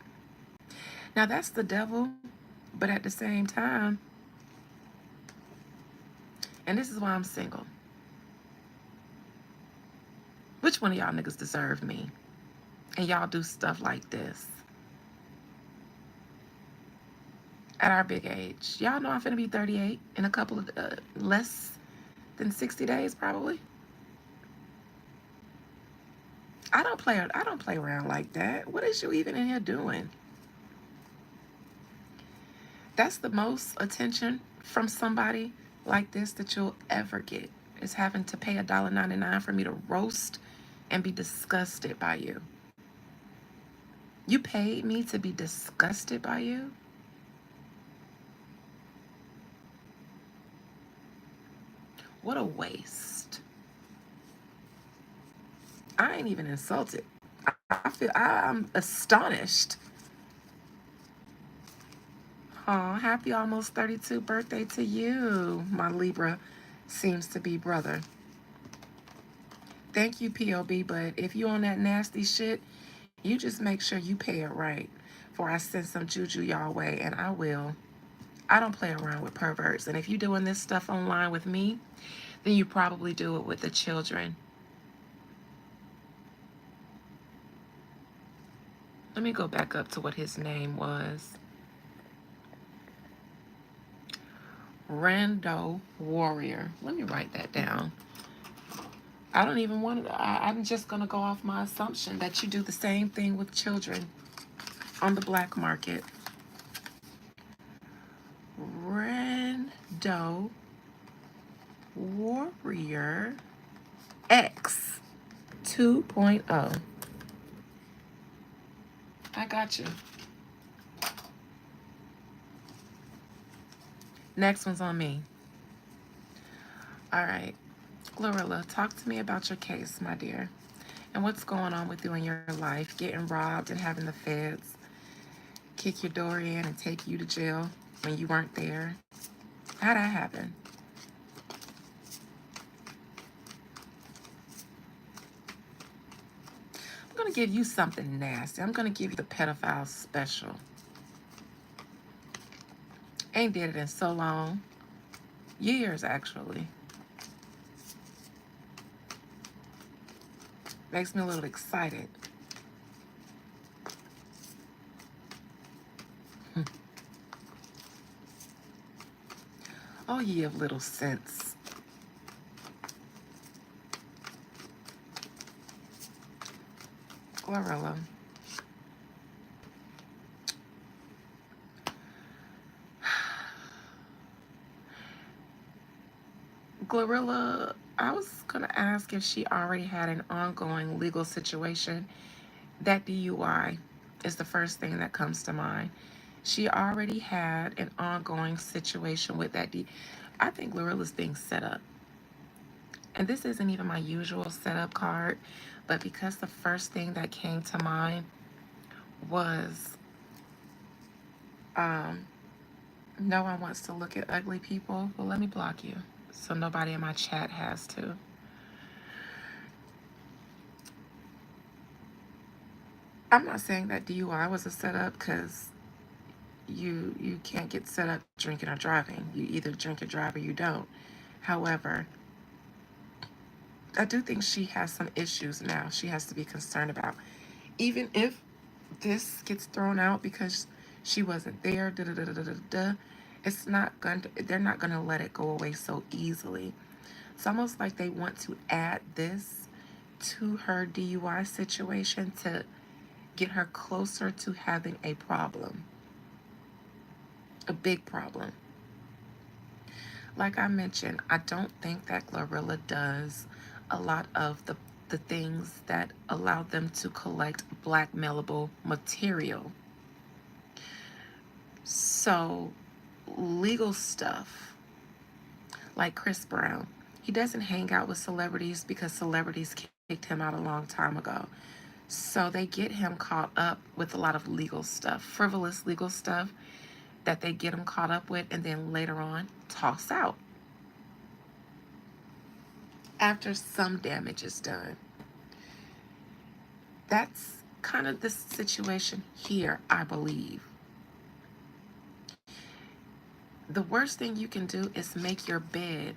Now that's the devil, but at the same time, and this is why I'm single. Which one of y'all niggas deserve me? And y'all do stuff like this at our big age. Y'all know I'm finna be 38 in a couple of less than 60 days probably. I don't play around like that. What is you even in here doing? That's the most attention from somebody like this that you'll ever get, is having to pay $1.99 for me to roast and be disgusted by you. You paid me to be disgusted by you? What a waste. I ain't even insulted. I'm astonished. Oh, happy almost 32 birthday to you, my Libra seems to be brother. Thank you, POB, but if you on that nasty shit, you just make sure you pay it right before I send some juju y'all way, and I will. I don't play around with perverts, and if you're doing this stuff online with me, then you probably do it with the children. Let me go back up to what his name was. Rando Warrior. Let me write that down. I don't even want to, I'm just going to go off my assumption that you do the same thing with children on the black market. Rando Warrior X 2.0. I got you. Next one's on me. All right. GloRilla, talk to me about your case, my dear. And what's going on with you in your life? Getting robbed and having the feds kick your door in and take you to jail when you weren't there. How'd that happen? I'm going to give you something nasty. I'm going to give you the pedophile special. Ain't did it in so long. Years, actually. Makes me a little excited. Oh, ye of little sense. GloRilla. GloRilla, I was going to ask if she already had an ongoing legal situation. That DUI is the first thing that comes to mind. She already had an ongoing situation with that I think GloRilla's being set up. And this isn't even my usual setup card, but because the first thing that came to mind was um, no one wants to look at ugly people, well, let me block you so nobody in my chat has to. I'm not saying that DUI was a setup because you can't get set up drinking or driving. You either drink or drive or you don't. However, I do think she has some issues now she has to be concerned about. Even if this gets thrown out because she wasn't there, it's not going to, they're not going to let it go away so easily. It's almost like they want to add this to her DUI situation to get her closer to having a problem, a big problem. Like I mentioned, I don't think that GloRilla does a lot of the things that allow them to collect blackmailable material. So, legal stuff, like Chris Brown, he doesn't hang out with celebrities because celebrities kicked him out a long time ago. So they get him caught up with a lot of legal stuff, frivolous legal stuff that they get him caught up with and then later on toss out after some damage is done. That's kind of the situation here, I believe. The worst thing you can do is make your bed,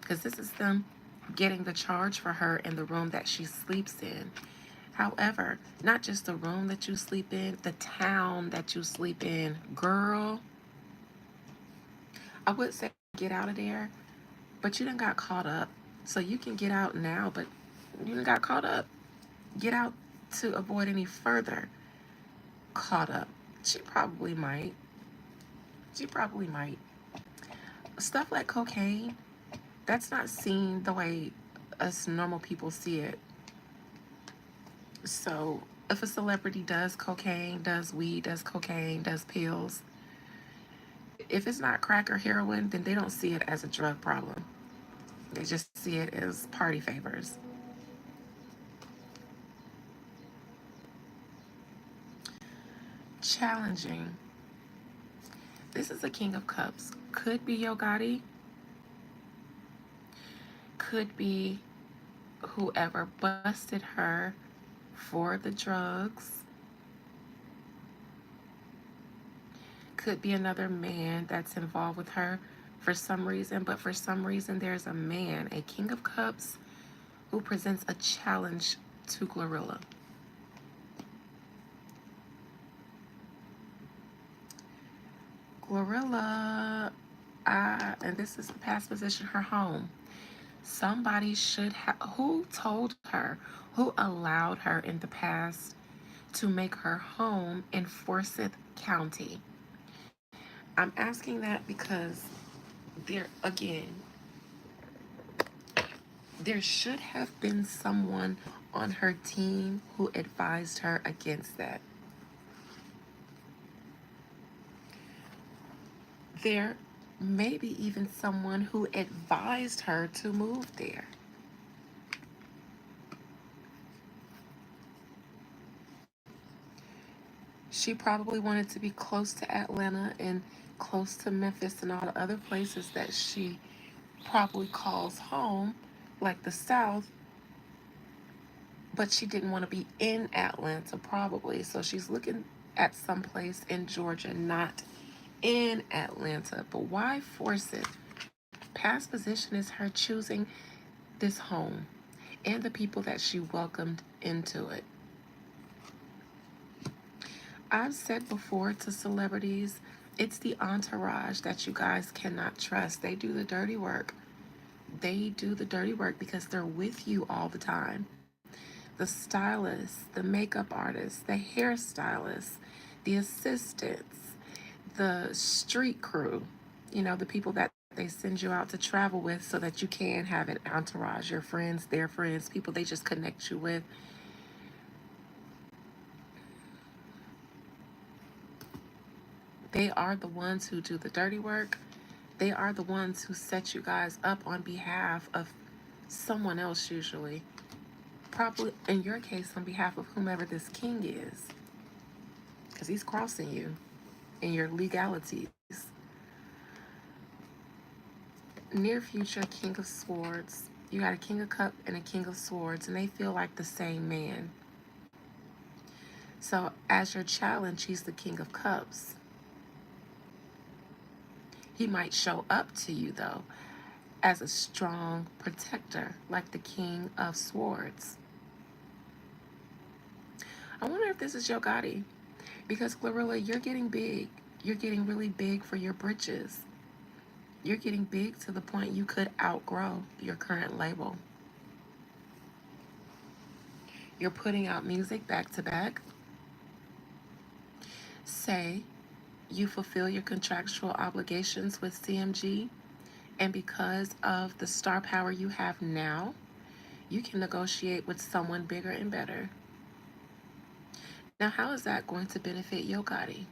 because this is them getting the charge for her in the room that she sleeps in. However, not just the room that you sleep in, the town that you sleep in. Girl, I would say get out of there, but you done got caught up. So you can get out now, but you done got caught up. Get out to avoid any further caught up. She probably might. She probably might. Stuff like cocaine, that's not seen the way us normal people see it. So if a celebrity does cocaine, does weed, does cocaine, does pills, if it's not crack or heroin, then they don't see it as a drug problem. They just see it as party favors. Challenging. This is a King of Cups. Could be Yo Gotti. Could be whoever busted her for the drugs. Could be another man that's involved with her for some reason, but for some reason there's a man, a King of Cups, who presents a challenge to GloRilla. GloRilla, and this is the past position, her home. Somebody should have, who told her, who allowed her in the past to make her home in Forsyth County? I'm asking that because there, again, there should have been someone on her team who advised her against that. There may be even someone who advised her to move there. She probably wanted to be close to Atlanta and close to Memphis and all the other places that she probably calls home, like the South, but she didn't want to be in Atlanta probably. So she's looking at some place in Georgia, not in Atlanta. But why force it? Past position is her choosing this home and the people that she welcomed into it. I've said before to celebrities, it's the entourage that you guys cannot trust. They do the dirty work. They do the dirty work because they're with you all the time. The stylists, the makeup artists, the hairstylists, the assistants, the street crew, you know, the people that they send you out to travel with so that you can have an entourage, your friends, their friends, people they just connect you with. They are the ones who do the dirty work. They are the ones who set you guys up on behalf of someone else, usually. Probably, in your case, on behalf of whomever this king is. Because he's crossing you in your legalities. Near future, King of Swords. You got a King of Cups and a King of Swords, and they feel like the same man. So, as your challenge, he's the King of Cups. He might show up to you, though, as a strong protector, like the King of Swords. I wonder if this is your Gotti. Because, GloRilla, you're getting big. You're getting really big for your britches. You're getting big to the point you could outgrow your current label. You're putting out music back to back. Say you fulfill your contractual obligations with CMG, and because of the star power you have now, you can negotiate with someone bigger and better. Now, how is that going to benefit Yo Gotti?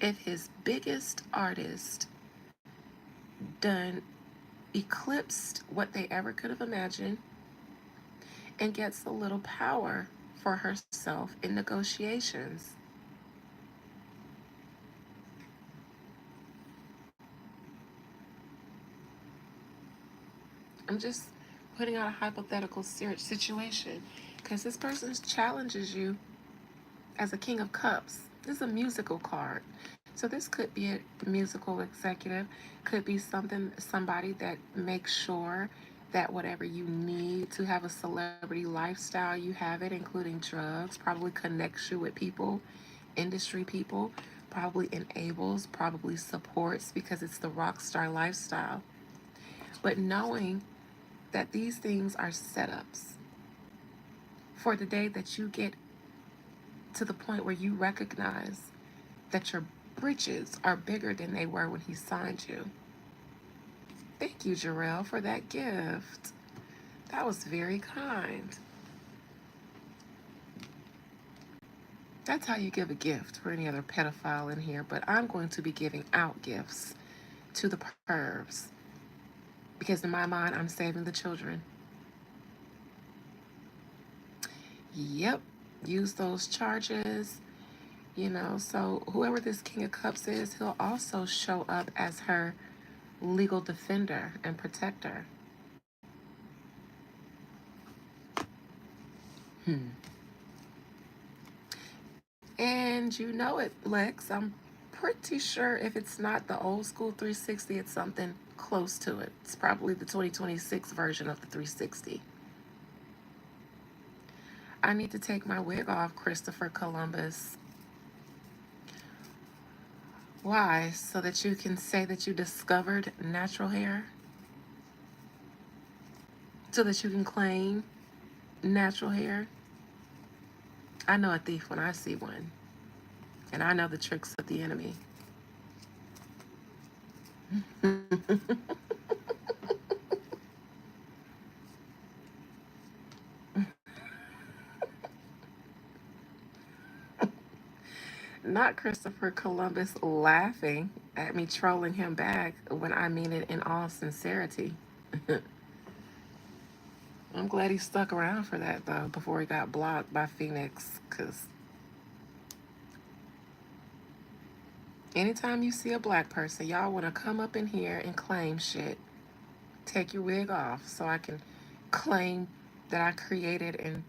If his biggest artist done eclipsed what they ever could have imagined and gets a little power for herself in negotiations. I'm just putting out a hypothetical situation because this person challenges you as a King of Cups. This is a musical card. So this could be a musical executive, could be somebody that makes sure that whatever you need to have a celebrity lifestyle, you have it, including drugs, probably connects you with people, industry people, probably enables, probably supports because it's the rock star lifestyle. But knowing that these things are setups for the day that you get to the point where you recognize that your britches are bigger than they were when he signed you. Thank you, Jarrell, for that gift. That was very kind. That's how you give a gift for any other pedophile in here, but I'm going to be giving out gifts to the pervs because in my mind, I'm saving the children. Yep, use those charges. So whoever this King of Cups is, he'll also show up as her legal defender and protector. And you know it, Lex. I'm pretty sure if it's not the old school 360, it's something close to it. It's probably the 2026 version of the 360. I need to take my wig off, Christopher Columbus. Why? So that you can say that you discovered natural hair? So that you can claim natural hair? I know a thief when I see one. And I know the tricks of the enemy. Not Christopher Columbus laughing at me trolling him back when I mean it in all sincerity. I'm glad he stuck around for that, though, before he got blocked by Phoenix, because anytime you see a black person, y'all want to come up in here and claim shit. Take your wig off so I can claim that I created and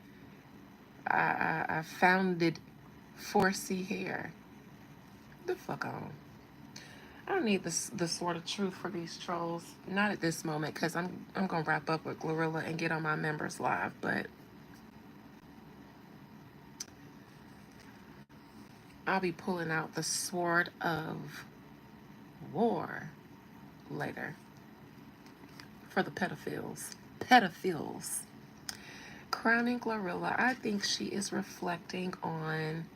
I founded 4C hair. The fuck on. I don't need the sort of truth for these trolls. Not at this moment, because I'm gonna wrap up with GloRilla and get on my members live, but I'll be pulling out the sword of war later for the pedophiles. Pedophiles. Crowning GloRilla, I think she is reflecting on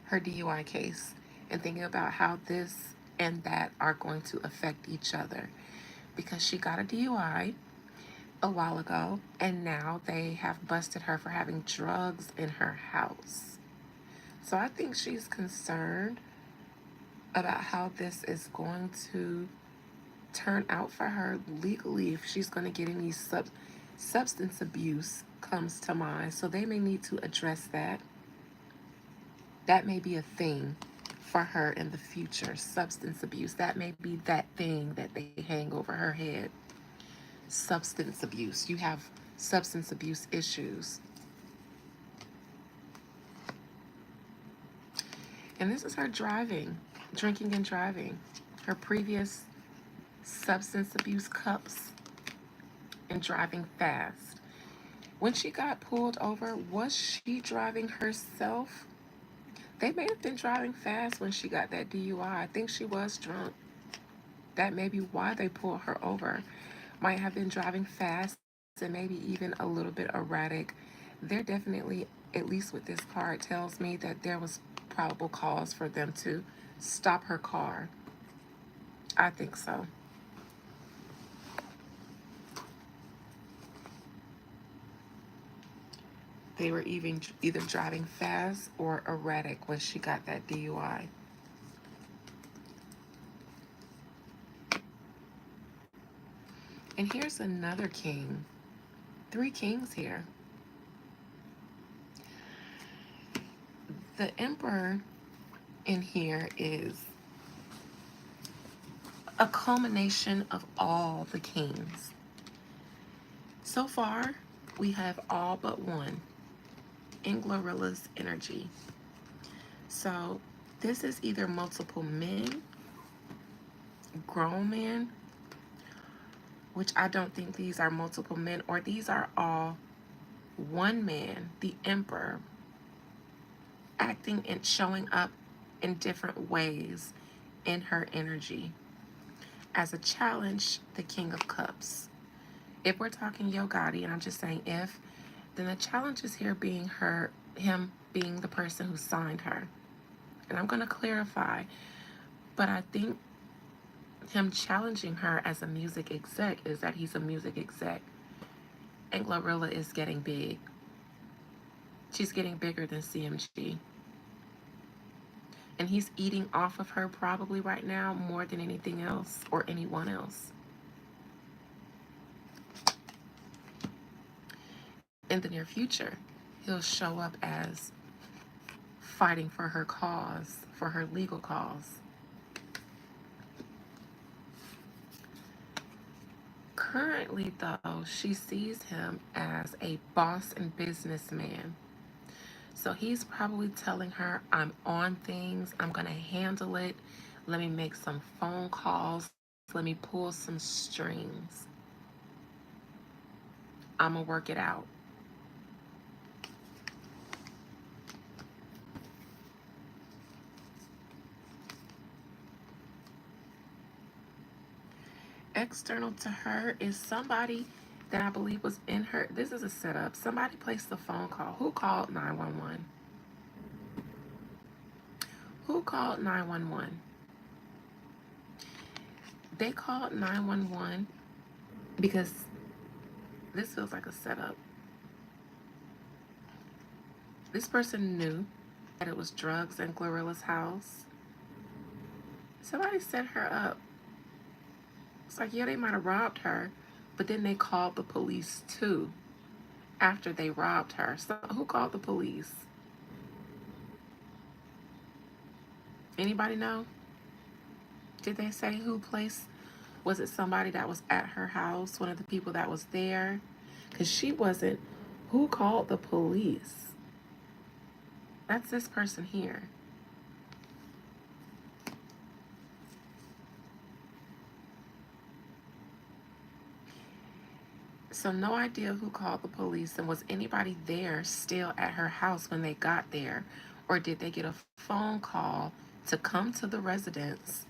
her DUI case and thinking about how this and that are going to affect each other, because she got a DUI a while ago, and now they have busted her for having drugs in her house. So I think she's concerned about how this is going to turn out for her legally, if she's going to get any substance abuse comes to mind. So they may need to address that. That may be a thing for her in the future. Substance abuse, that may be that thing that they hang over her head. Substance abuse. You have substance abuse issues. And this is her driving, drinking and driving. Her previous substance abuse cups and driving fast. When she got pulled over, was she driving herself? They may have been driving fast when she got that DUI. I think she was drunk. That may be why they pulled her over. Might have been driving fast and maybe even a little bit erratic. They're definitely, at least with this car, it tells me that there was probable cause for them to stop her car. I think so. They were even either driving fast or erratic when she got that DUI. And here's another king. 3 kings here. The emperor in here is a culmination of all the kings. So far, we have all but one in GloRilla's energy. So this is either multiple men, grown men, which I don't think these are multiple men, or these are all one man, the emperor, acting and showing up in different ways in her energy. As a challenge, the King of Cups. If we're talking Yogati, and I'm just saying if, then the challenge is here being him being the person who signed her. And I'm going to clarify, but I think him challenging her as a music exec is that he's a music exec. And GloRilla is getting big. She's getting bigger than CMG. And he's eating off of her probably right now more than anything else or anyone else. In the near future, he'll show up as fighting for her cause, for her legal cause. Currently, though, she sees him as a boss and businessman. So he's probably telling her, I'm on things, I'm going to handle it. Let me make some phone calls. Let me pull some strings. I'm going to work it out. External to her is somebody that I believe was in her. This is a setup. Somebody placed a phone call. Who called 911? Who called 911? They called 911 because this feels like a setup. This person knew that it was drugs in GloRilla's house. Somebody set her up. It's like, yeah, they might have robbed her, but then they called the police too after they robbed her. So who called the police? Anybody know? Did they say who placed? Was it somebody that was at her house, one of the people that was there? Because she wasn't. Who called the police? That's this person here. So no idea who called the police, and was anybody there still at her house when they got there? Or did they get a phone call to come to the residence?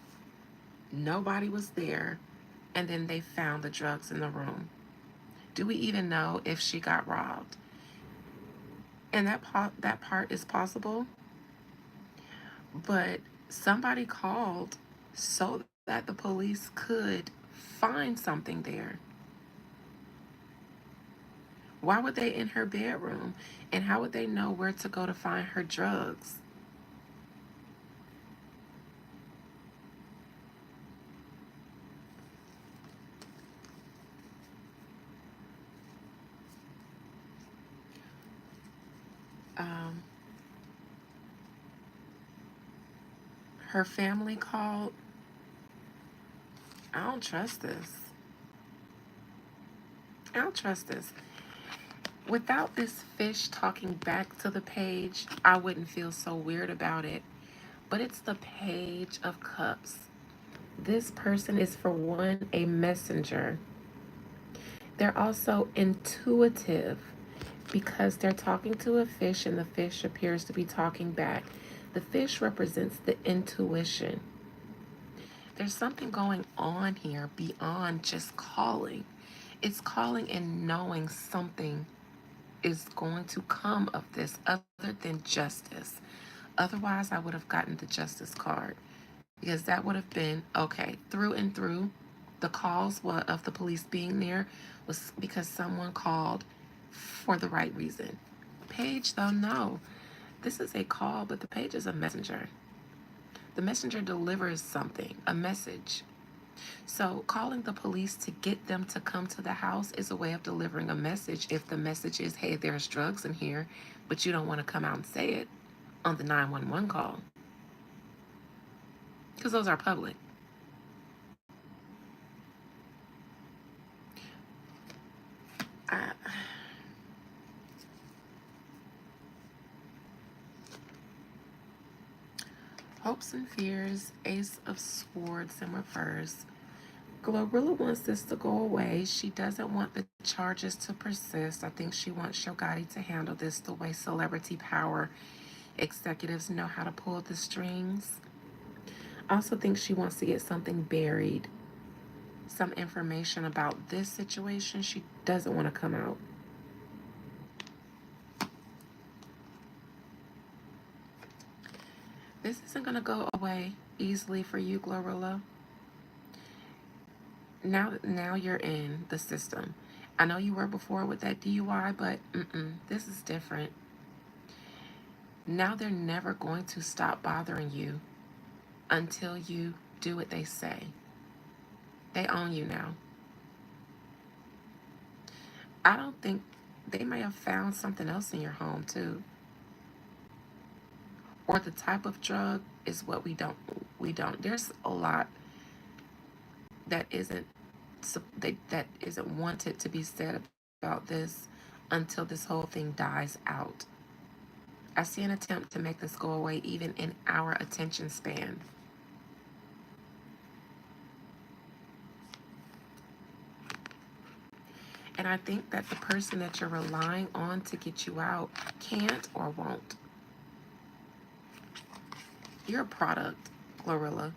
Nobody was there, and then they found the drugs in the room. Do we even know if she got robbed? And that part is possible, but somebody called so that the police could find something there. Why would they in her bedroom? And how would they know where to go to find her drugs? Um, Her family called. I don't trust this. I don't trust this. Without this fish talking back to the page, I wouldn't feel so weird about it. But it's the Page of Cups. This person is, for one, a messenger. They're also intuitive because they're talking to a fish and the fish appears to be talking back. The fish represents the intuition. There's something going on here beyond just calling. It's calling and knowing something is going to come of this other than justice. Otherwise, I would have gotten the justice card because that would have been okay through and through. The calls of the police being there was because someone called for the right reason. Page, though, no. This is a call, but the page is a messenger. The messenger delivers something, a message. So calling the police to get them to come to the house is a way of delivering a message. If the message is, hey, there's drugs in here, but you don't want to come out and say it on the 911 call, because those are public. I, Hopes and fears, Ace of Swords in reverse. GloRilla wants this to go away. She doesn't want the charges to persist. I think she wants Shogati to handle this the way celebrity power executives know how to pull the strings. I also think she wants to get something buried, some information about this situation. She doesn't want to come out. This isn't going to go away easily for you, GloRilla. Now you're in the system. I know you were before with that DUI, but this is different. Now they're never going to stop bothering you until you do what they say. They own you now. I don't think they may have found something else in your home too. Or the type of drug is what we don't. There's a lot that isn't wanted to be said about this until this whole thing dies out. I see an attempt to make this go away even in our attention span. And I think that the person that you're relying on to get you out can't or won't. You're a product, GloRilla,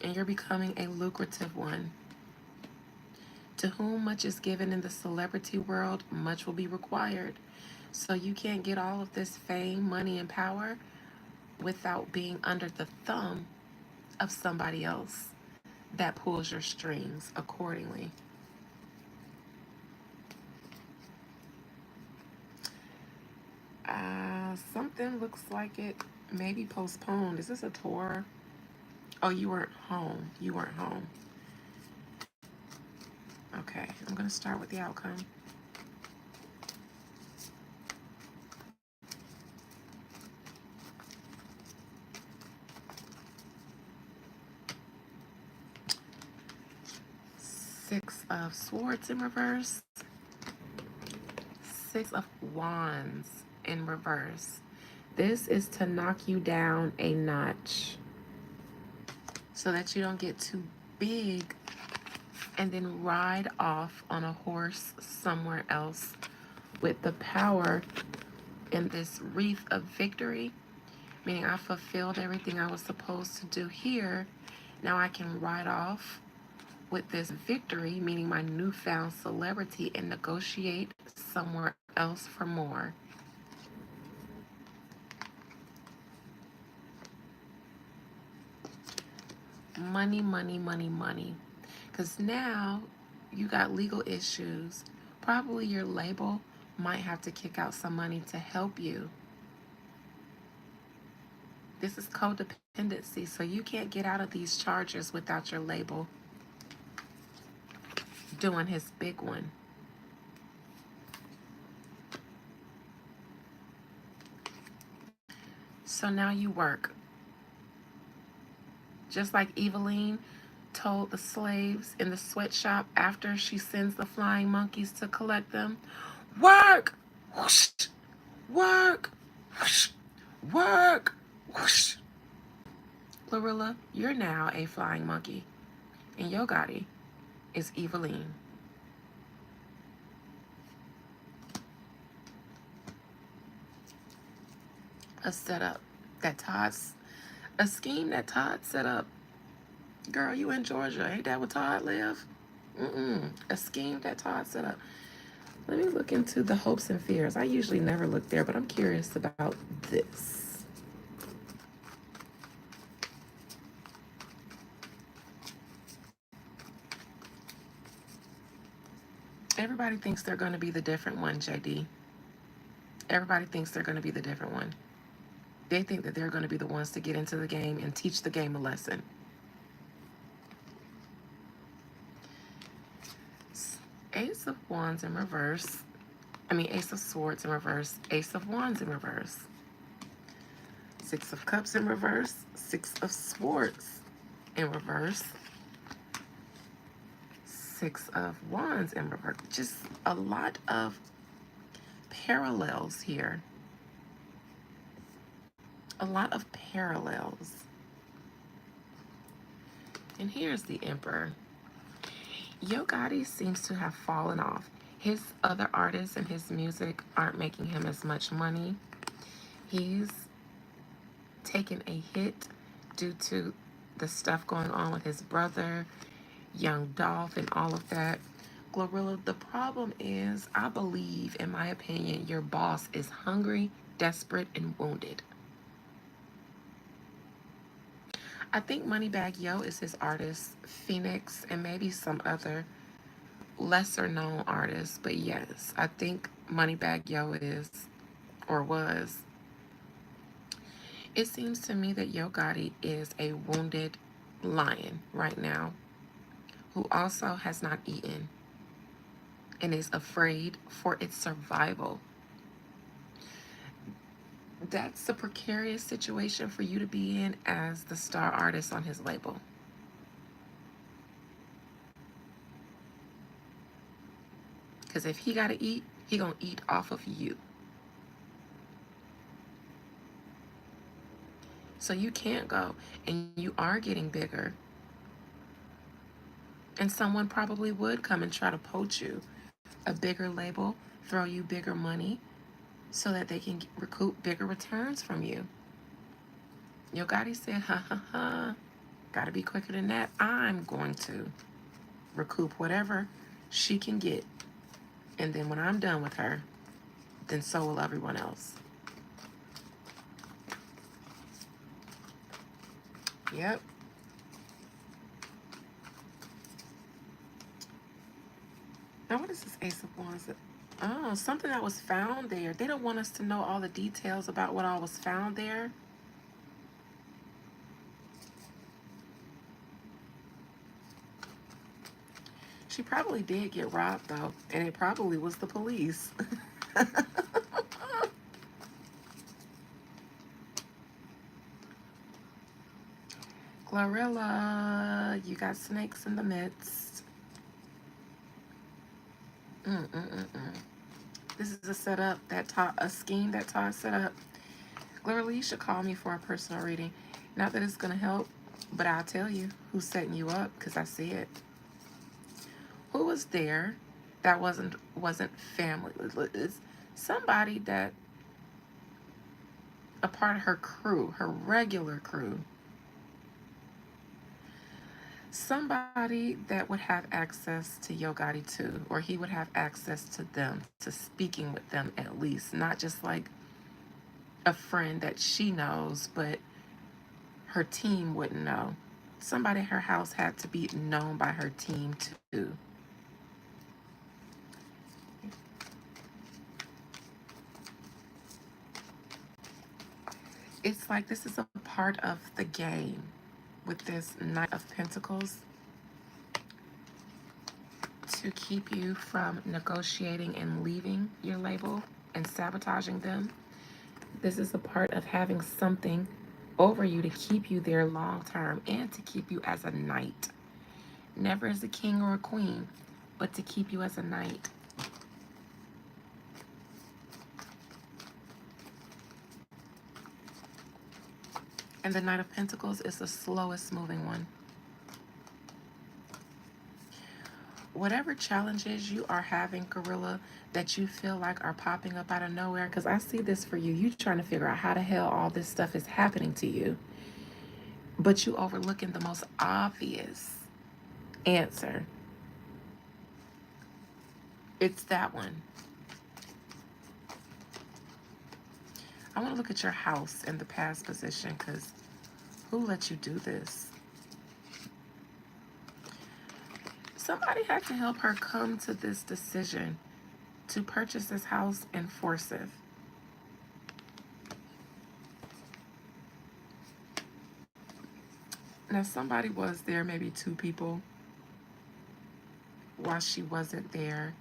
and you're becoming a lucrative one. To whom much is given in the celebrity world, much will be required. So you can't get all of this fame, money, and power without being under the thumb of somebody else that pulls your strings accordingly. Something looks like it may be postponed. Is this a tour? Oh, you weren't home. You weren't home. Okay, I'm going to start with the outcome. Six of Swords in reverse. Six of Wands in reverse. This is to knock you down a notch so that you don't get too big and then ride off on a horse somewhere else with the power in this wreath of victory, meaning I fulfilled everything I was supposed to do here. Now I can ride off with this victory, meaning my newfound celebrity, and negotiate somewhere else for more. Money, money, money, money. Because now you got legal issues. Probably your label might have to kick out some money to help you. This is codependency, so you can't get out of these charges without your label doing his big one. So now you work. Just like Eveline told the slaves in the sweatshop after she sends the flying monkeys to collect them, work, whoosh, work, whoosh, work, whoosh. GloRilla, you're now a flying monkey, and Yo Gotti is Eveline. A setup that a scheme that Todd set up. Girl, you in Georgia, ain't that where Todd live? A scheme that Todd set up. Let me look into the hopes and fears. I usually never look there, but I'm curious about this. Everybody thinks they're going to be the different one, JD. Everybody thinks they're going to be the different one. They think that they're going to be the ones to get into the game and teach the game a lesson. Ace of Wands in reverse. Ace of Swords in reverse. Ace of Wands in reverse. Six of Cups in reverse. Six of Swords in reverse. Six of Wands in reverse. Just a lot of parallels here. A lot of parallels. And here's the Emperor. Yo Gotti seems to have fallen off. His other artists and his music aren't making him as much money. He's taken a hit due to the stuff going on with his brother, Young Dolph, and all of that. GloRilla, the problem is, I believe, in my opinion, your boss is hungry, desperate, and wounded. I think Moneybagg Yo is his artist, Phoenix, and maybe some other lesser known artists. But yes, I think Moneybagg Yo is, or was. It seems to me that Yo Gotti is a wounded lion right now who also has not eaten and is afraid for its survival. That's a precarious situation for you to be in as the star artist on his label. Because if he got to eat, he going to eat off of you. So you can't go, and you are getting bigger. And someone probably would come and try to poach you. A bigger label, throw you bigger money so that they can recoup bigger returns from you. Yo Gotti said, ha ha ha, gotta be quicker than that. I'm going to recoup whatever she can get. And then when I'm done with her, then so will everyone else. Yep. Now what is this Ace of Wands? Oh, something that was found there. They don't want us to know all the details about what all was found there. She probably did get robbed, though, and it probably was the police. GloRilla, you got snakes in the midst. This is a setup a scheme that Todd set up. GloRilla, you should call me for a personal reading. Not that it's gonna help, but I'll tell you who's setting you up because I see it. Who was there that wasn't family? It's somebody that a part of her crew, her regular crew. Somebody that would have access to Yo Gotti too, or he would have access to them, to speaking with them at least, not just like a friend that she knows, but her team wouldn't know. Somebody in her house had to be known by her team too. It's like this is a part of the game with this Knight of Pentacles to keep you from negotiating and leaving your label and sabotaging them. This is a part of having something over you to keep you there long term and to keep you as a knight. Never as a king or a queen, but to keep you as a knight. And the Knight of Pentacles is the slowest moving one. Whatever challenges you are having, GloRilla, that you feel like are popping up out of nowhere, because I see this for you. You trying to figure out how the hell all this stuff is happening to you, but you overlooking the most obvious answer. It's that one. I want to look at your house in the past position, because who let you do this? Somebody had to help her come to this decision to purchase this house in Forsyth. Now, somebody was there, maybe two people, while she wasn't there.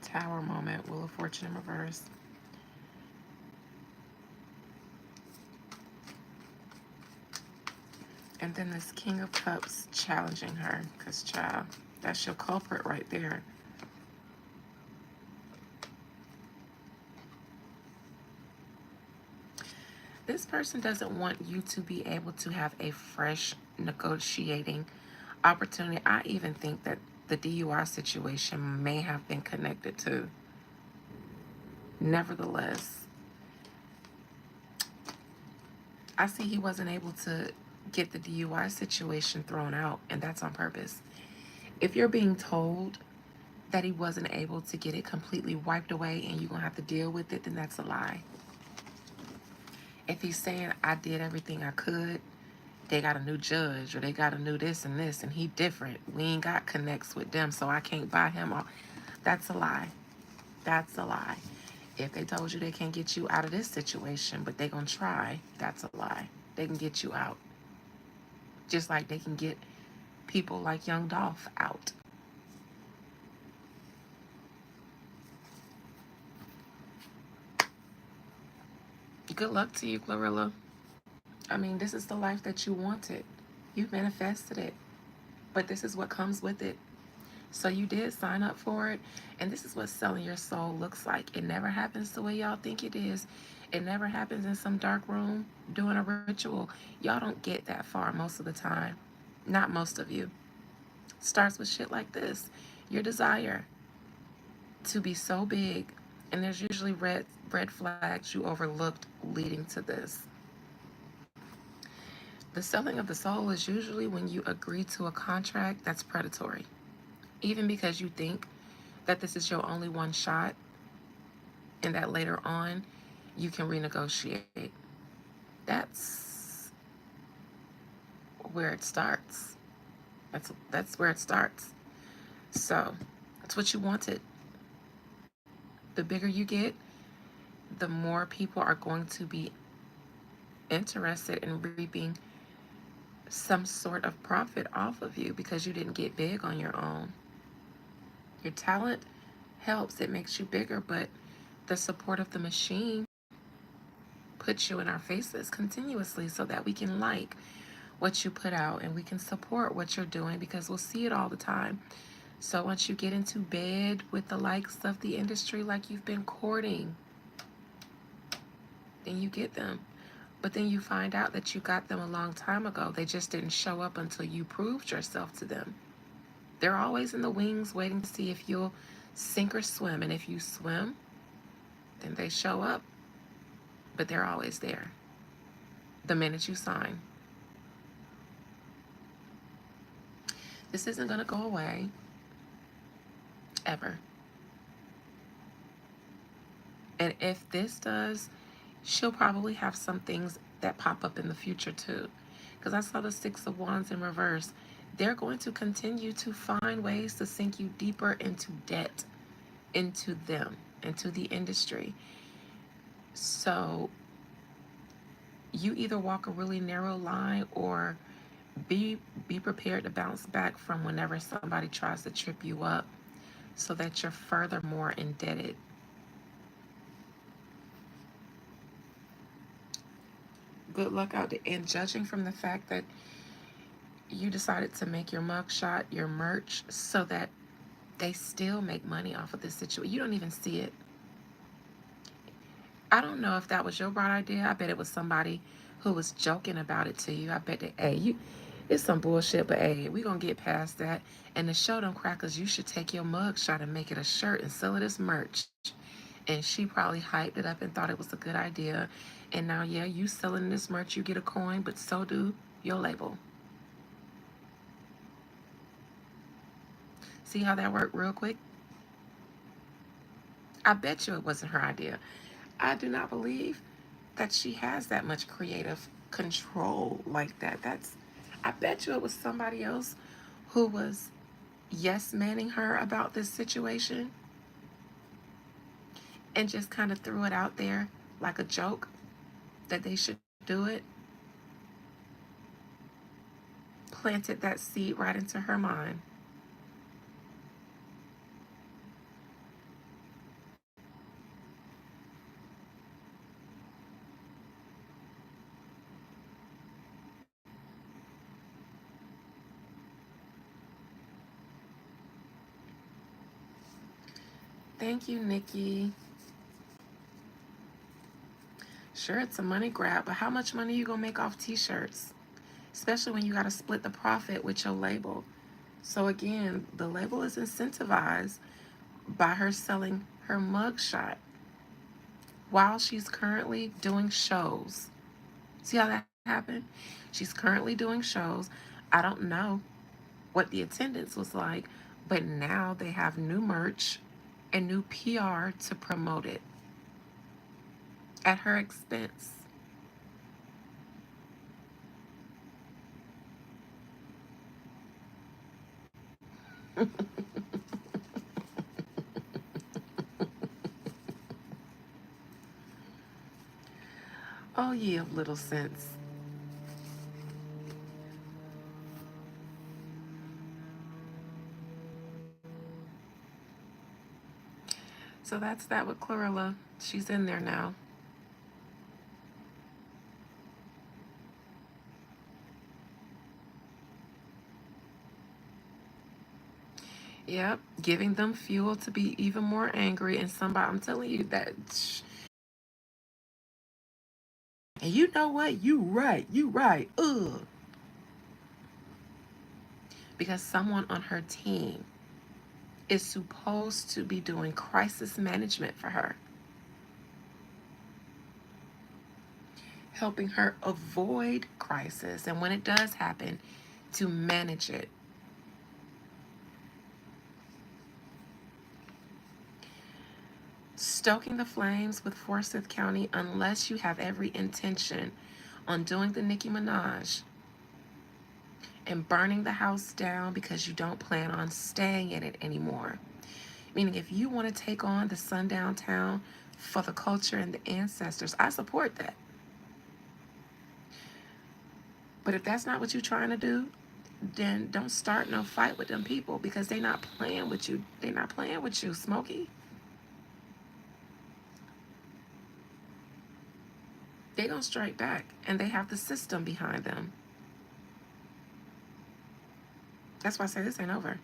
Tower moment, Wheel of Fortune in reverse. And then this King of Cups challenging her, because, child, that's your culprit right there. This person doesn't want you to be able to have a fresh negotiating opportunity. I even think that the DUI situation may have been connected to. Nevertheless, I see he wasn't able to get the DUI situation thrown out, and that's on purpose. If you're being told that he wasn't able to get it completely wiped away and you're going to have to deal with it, then that's a lie. If he's saying, I did everything I could, they got a new judge or they got a new this and this and he different, we ain't got connects with them, so I can't buy him off, that's a lie. That's a lie. If they told you they can't get you out of this situation, but they gonna try, that's a lie. They can get you out. Just like they can get people like Young Dolph out. Good luck to you, GloRilla. I mean, this is the life that you wanted. You manifested it. But this is what comes with it. So you did sign up for it. And this is what selling your soul looks like. It never happens the way y'all think it is. It never happens in some dark room doing a ritual. Y'all don't get that far most of the time. Not most of you. Starts with shit like this. Your desire to be so big. And there's usually red flags you overlooked leading to this. The selling of the soul is usually when you agree to a contract that's predatory. Even because you think that this is your only one shot and that later on you can renegotiate. That's where it starts. That's where it starts. So that's what you wanted. The bigger you get, the more people are going to be interested in reaping some sort of profit off of you because you didn't get big on your own. Your talent helps, it makes you bigger, but the support of the machine puts you in our faces continuously so that we can like what you put out and we can support what you're doing because we'll see it all the time. So once you get into bed with the likes of the industry like you've been courting, then you get them. But then you find out that you got them a long time ago. They just didn't show up until you proved yourself to them. They're always in the wings waiting to see if you'll sink or swim. And if you swim, then they show up. But they're always there the minute you sign. This isn't going to go away ever. And if this does, she'll probably have some things that pop up in the future too. Because I saw the Six of Wands in reverse. They're going to continue to find ways to sink you deeper into debt, into them, into the industry. So you either walk a really narrow line or be be prepared to bounce back from whenever somebody tries to trip you up so that you're furthermore indebted. Good luck out there. And judging from the fact that you decided to make your mugshot your merch so that they still make money off of this situation. You don't even see it. I don't know if that was your bright idea. I bet it was somebody who was joking about it to you. I bet that, hey, it's some bullshit, but hey, we gonna get past that. And to show them crackers, you should take your mugshot and make it a shirt and sell it as merch. And she probably hyped it up and thought it was a good idea. And now, yeah, you selling this merch, you get a coin, but so do your label. See how that worked real quick? I bet you it wasn't her idea. I do not believe that she has that much creative control like that. I bet you it was somebody else who was yes manning her about this situation and just kind of threw it out there like a joke that they should do it, planted that seed right into her mind. Thank you, Nikki. Sure, it's a money grab, but how much money you gonna make off t-shirts? Especially when you gotta split the profit with your label. So again, the label is incentivized by her selling her mugshot while she's currently doing shows. See how that happened? She's currently doing shows. I don't know what the attendance was like, but now they have new merch and new PR to promote it at her expense. Oh, ye of little sense. So that's that with GloRilla. She's in there now. Yep, giving them fuel to be even more angry. And somebody, I'm telling you that. And you know what? You right. Ugh. Because someone on her team is supposed to be doing crisis management for her, helping her avoid crisis. And when it does happen, to manage it. Stoking the flames with Forsyth County unless you have every intention on doing the Nicki Minaj and burning the house down because you don't plan on staying in it anymore. Meaning, if you want to take on the sundown town for the culture and the ancestors, I support that. But if that's not what you're trying to do, then don't start no fight with them people because they not playing with you. They not playing with you, Smokey. They gonna strike back, and they have the system behind them. That's why I say this ain't over.